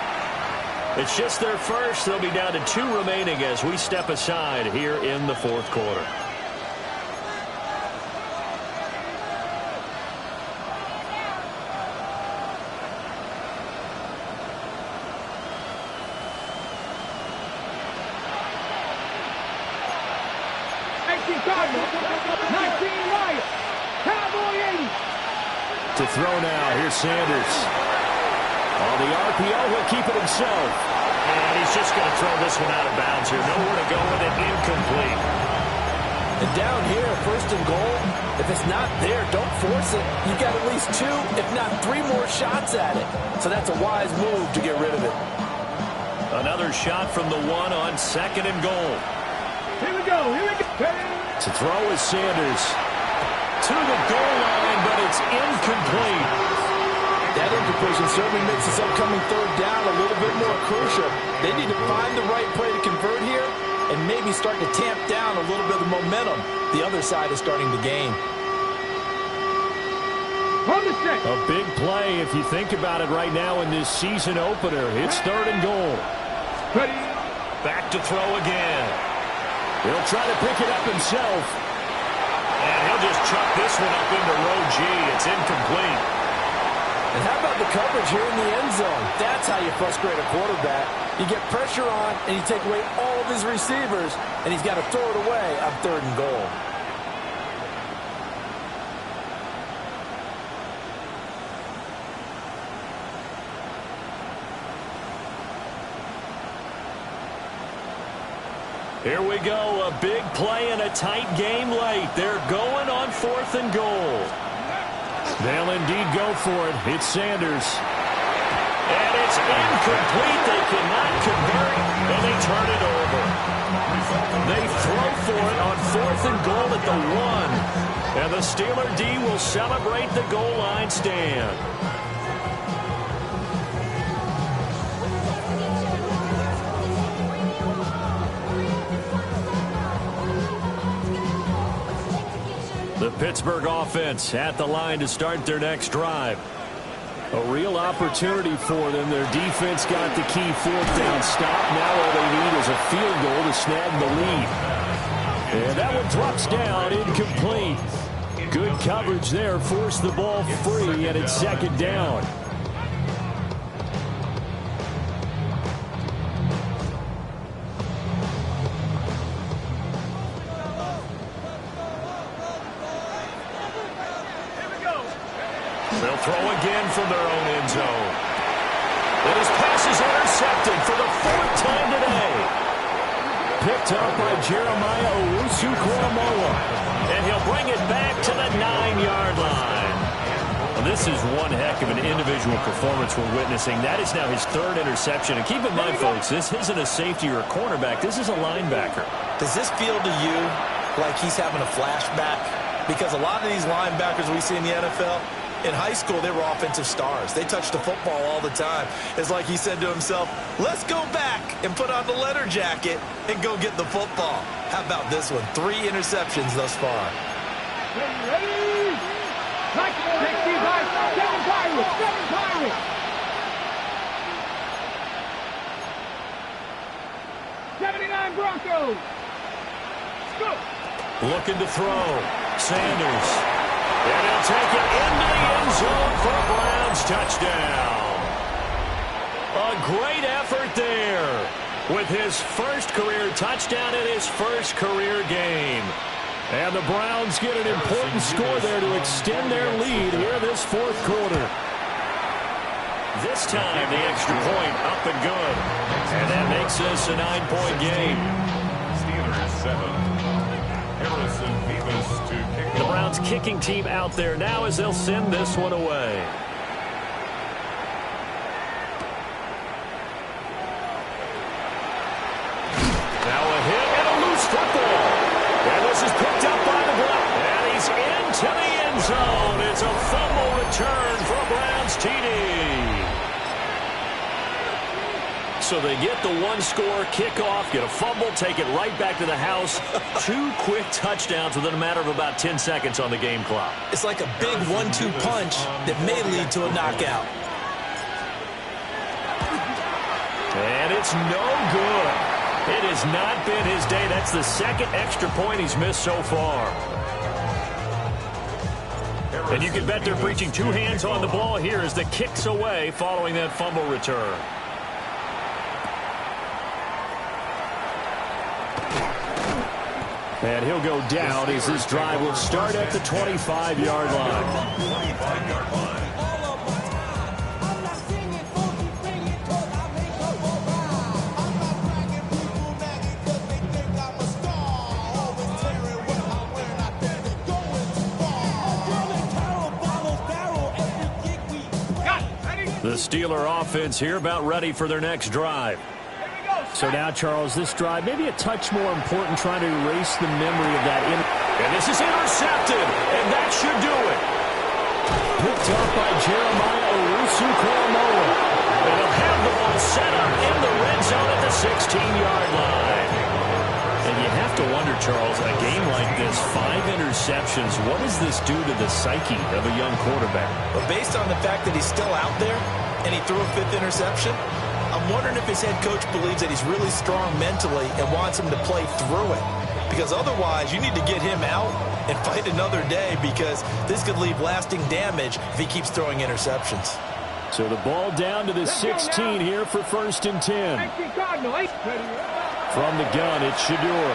[SPEAKER 7] It's just their first. They'll be down to 2 remaining as we step aside here in the 4th quarter.
[SPEAKER 9] To throw now, here's Sanders. On the RPO, he'll keep it himself.
[SPEAKER 7] And he's just going to throw this one out of bounds here. Nowhere to go with it, incomplete.
[SPEAKER 11] And down here, 1st and goal, if it's not there, don't force it. You've got at least 2, if not 3 more shots at it. So that's a wise move to get rid of it.
[SPEAKER 7] Another shot from the 1 on 2nd and goal.
[SPEAKER 2] Here we go.
[SPEAKER 9] To throw is Sanders.
[SPEAKER 7] To the goal line, but it's incomplete.
[SPEAKER 11] That incompletion certainly makes this upcoming 3rd down a little bit more crucial. They need to find the right play to convert here and maybe start to tamp down a little bit of the momentum the other side is starting to gain.
[SPEAKER 9] A big play if you think about it right now in this season opener. It's 3rd and goal.
[SPEAKER 7] Back to throw again.
[SPEAKER 9] He'll try to pick it up himself.
[SPEAKER 7] And he'll just chuck this one up into row G. It's incomplete.
[SPEAKER 11] And how about the coverage here in the end zone? That's how you frustrate a quarterback. You get pressure on, and you take away all of his receivers, and he's got to throw it away on 3rd and goal.
[SPEAKER 7] Here we go, a big play and a tight game late. They're going on 4th and goal.
[SPEAKER 9] They'll indeed go for it. It's Sanders.
[SPEAKER 7] And it's incomplete. They cannot convert, and they turn it over. They throw for it on 4th and goal at the 1. And the Steeler D will celebrate the goal line stand. Pittsburgh offense at the line to start their next drive.
[SPEAKER 9] A real opportunity for them. Their defense got the key fourth down stop. Now all they need is a field goal to snag the lead. And that one drops down, incomplete. Good coverage there, forced the ball free, and it's second down.
[SPEAKER 7] They'll throw again from their own end zone. And his pass is intercepted for the fourth time today.
[SPEAKER 9] Picked up by Jeremiah Owusu-Koramoah.
[SPEAKER 7] And he'll bring it back to the 9-yard line. Well, this is one heck of an individual performance we're witnessing. That is now his third interception. And keep in mind, folks, this isn't a safety or a cornerback. This is a linebacker.
[SPEAKER 8] Does this feel to you like he's having a flashback? Because a lot of these linebackers we see in the NFL, in high school, they were offensive stars. They touched the football all the time. It's like he said to himself, let's go back and put on the leather jacket and go get the football. How about this one? 3 interceptions thus far.
[SPEAKER 2] Ready? 7 Pirates. 79 Broncos. Go.
[SPEAKER 7] Looking to throw. Sanders. And he'll take it into the end zone for a Browns touchdown. A great effort there with his first career touchdown in his first career game.
[SPEAKER 9] And the Browns get an important score there to extend their lead here this fourth quarter.
[SPEAKER 7] This time the extra point up and good. And that makes this a 9-point game.
[SPEAKER 10] Steelers 7. Harrison Beavis to kick
[SPEAKER 7] The Browns kicking team out there now as they'll send this one away. Now a hit and a loose football. And this is picked up by the block. And he's into the end zone. It's a fumble return for a Browns TD. So they get the one-score kickoff, get a fumble, take it right back to the house. 2 quick touchdowns within a matter of about 10 seconds on the game clock.
[SPEAKER 8] It's like a big 1-2 punch that may lead to a knockout.
[SPEAKER 7] And it's no good. It has not been his day. That's the second extra point he's missed so far. And you can bet they're preaching 2 hands on the ball here as the kick's away following that fumble return.
[SPEAKER 9] And he'll go down as this drive will start at the 25-yard line.
[SPEAKER 10] 25-yard line.
[SPEAKER 7] The Steeler offense here about ready for their next drive.
[SPEAKER 9] So now, Charles, this drive maybe a touch more important, trying to erase the memory of that.
[SPEAKER 7] And this is intercepted, and that should do it.
[SPEAKER 9] Picked up by Jeremiah Owusu-Koramoah.
[SPEAKER 7] And he'll have the ball set up in the red zone at the 16-yard line. And you have to wonder, Charles, a game like this, 5 interceptions, what does this do to the psyche of a young quarterback?
[SPEAKER 8] But based on the fact that he's still out there and he threw a 5th interception, I'm wondering if his head coach believes that he's really strong mentally and wants him to play through it. Because otherwise, you need to get him out and fight another day, because this could leave lasting damage if he keeps throwing interceptions.
[SPEAKER 9] So the ball down to the 16 here for 1st and 10. From the gun, it's Shedeur.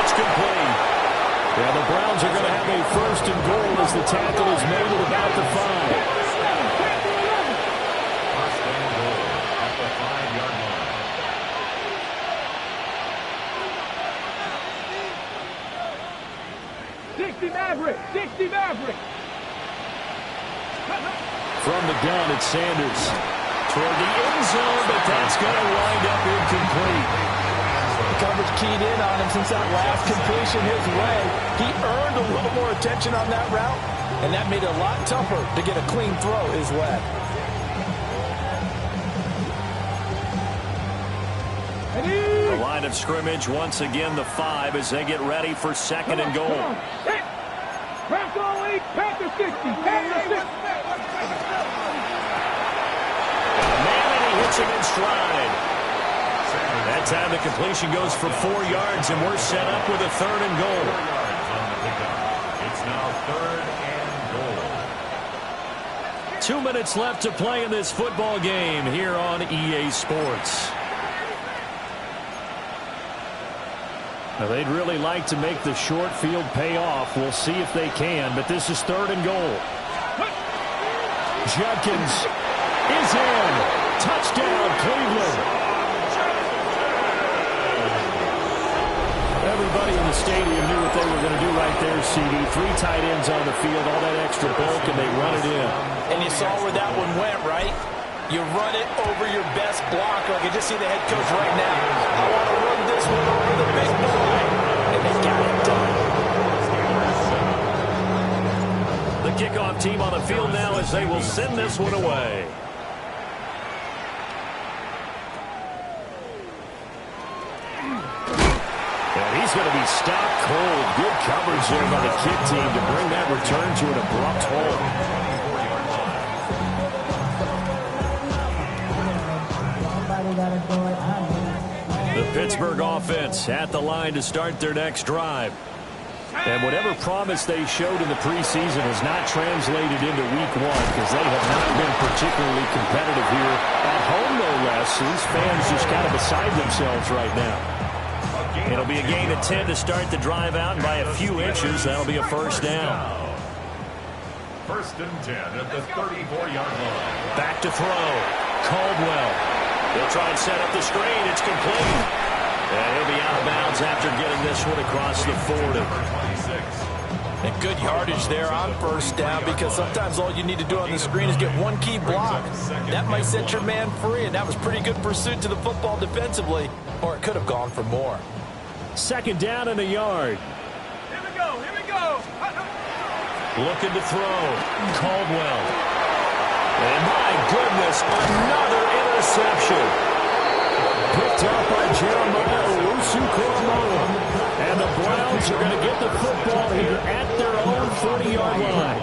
[SPEAKER 7] It's complete.
[SPEAKER 9] Yeah, the Browns are going to have a 1st and goal as the tackle is made at about the 5. From the gun, it's Sanders.
[SPEAKER 7] Toward the end zone, but that's going to wind up incomplete.
[SPEAKER 11] The coverage keyed in on him since that last completion his way. He earned a little more attention on that route, and that made it a lot tougher to get a clean throw his way.
[SPEAKER 7] The line of scrimmage, once again, the 5 as they get ready for second and goal. And he hits him in stride. That time the completion goes for 4 yards, and we're set up with a third and goal.
[SPEAKER 10] It's now third and goal.
[SPEAKER 7] 2 minutes left to play in this football game here on EA Sports. Now, they'd really like to make the short field pay off. We'll see if they can, but this is third and goal. Judkins is in. Touchdown, Cleveland. Everybody in the stadium knew what they were going to do right there, CD. 3 tight ends on the field, all that extra bulk, and they run it in.
[SPEAKER 11] And you saw where that one went, right? You run it over your best blocker. I can just see the head coach right now. I want to run this one over the big boy. And they got it done.
[SPEAKER 7] The kickoff team on the field now as they will send this one away. And he's going to be stopped cold. Good coverage there by the kick team to bring that return to an abrupt halt. The Pittsburgh offense at the line to start their next drive. And whatever promise they showed in the preseason has not translated into week 1 because they have not been particularly competitive here at home, no less. So these fans just kind of beside themselves right now. It'll be a gain of 10 to start the drive out, and by a few inches, that'll be a first down.
[SPEAKER 10] First and 10 at the 34-yard line.
[SPEAKER 7] Back to throw. Caldwell. He'll try and set up the screen. It's complete. And he'll be out of bounds after getting this one across the 40.
[SPEAKER 11] And good yardage there on first down because sometimes all you need to do on the screen is get one key block. That might set your man free, and that was pretty good pursuit to the football defensively, or it could have gone for more.
[SPEAKER 7] Second down and a yard.
[SPEAKER 2] Here we go, here we go.
[SPEAKER 7] Looking to throw. Caldwell. And my goodness, another interception. Picked up by Jeremiah Owusu-Koramoah. And the Browns are going to get the football here at their own 40-yard line.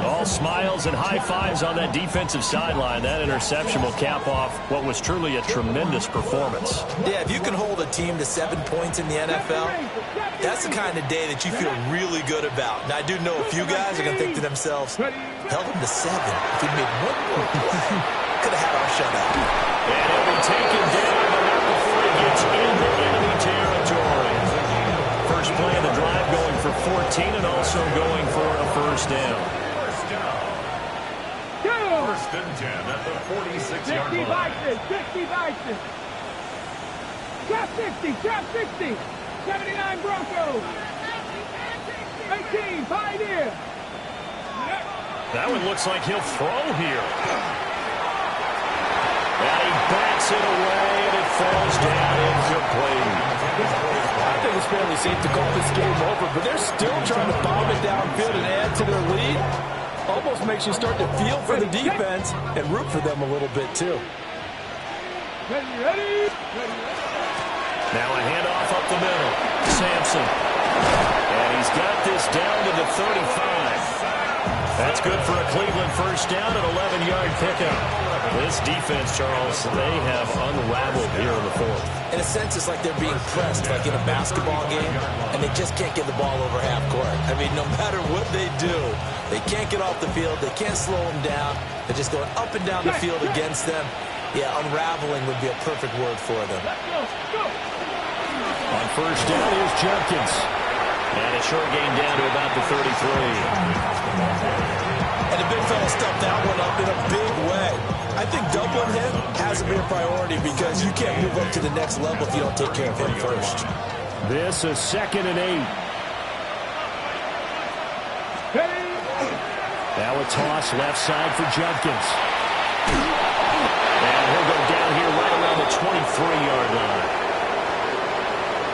[SPEAKER 7] All smiles and high fives on that defensive sideline. That interception will cap off what was truly a tremendous performance.
[SPEAKER 8] Yeah, if you can hold a team to 7 points in the NFL, that's the kind of day that you feel really good about. Now, I do know a few guys are going to think to themselves, held them to 7. If we made one more play, could have had our shutout.
[SPEAKER 7] And he'll be taken down, but not before he gets into enemy territory. First play of the drive going for 14 and also going for a first down.
[SPEAKER 10] First and 10 at the 46-yard line.
[SPEAKER 2] 50 Bison. Trap 60, trap 60. 79 Broncos. 18 Pioneer.
[SPEAKER 7] That one looks like he'll throw here. And he bats it away, and it falls down incomplete.
[SPEAKER 11] I think it's fairly safe to call this game over, but they're still trying to bomb it downfield and add to their lead. Almost makes you start to feel for the defense and root for them a little bit, too.
[SPEAKER 2] Ready.
[SPEAKER 7] Now a handoff up the middle. Sampson. And he's got this down to the 35. That's good for a Cleveland first down, an 11-yard pickup. This defense, Charles, they have unraveled here in the fourth.
[SPEAKER 8] In a sense, it's like they're being pressed, like in a basketball game, and they just can't get the ball over half court. I mean, no matter what they do, they can't get off the field. They can't slow them down. They're just going up and down the field against them. Yeah, unraveling would be a perfect word for them.
[SPEAKER 7] On first down, here's Judkins. And a short gain down to about the 33.
[SPEAKER 8] And the big fella stuffed that one up in a big way. I think doubling him has to be a priority because you can't move up to the next level if you don't take care of him first.
[SPEAKER 7] This is 2nd and 8. Now a toss left side for Judkins. And he'll go down here right around the 23-yard line.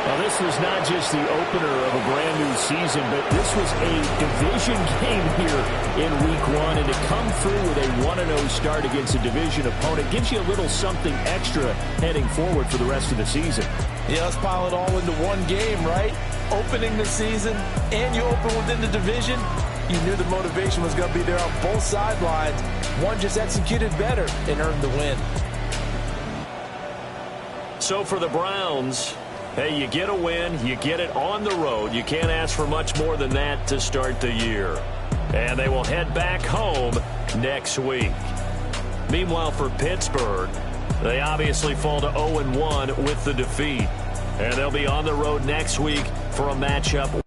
[SPEAKER 9] Well, this was not just the opener of a brand-new season, but this was a division game here in Week 1. And to come through with a 1-0 start against a division opponent gives you a little something extra heading forward for the rest of the season.
[SPEAKER 11] Yeah, let's pile it all into one game, right? Opening the season, and you open within the division. You knew the motivation was going to be there on both sidelines. One just executed better and earned the win.
[SPEAKER 7] So for the Browns, hey, you get a win, you get it on the road. You can't ask for much more than that to start the year. And they will head back home next week. Meanwhile, for Pittsburgh, they obviously fall to 0-1 with the defeat. And they'll be on the road next week for a matchup.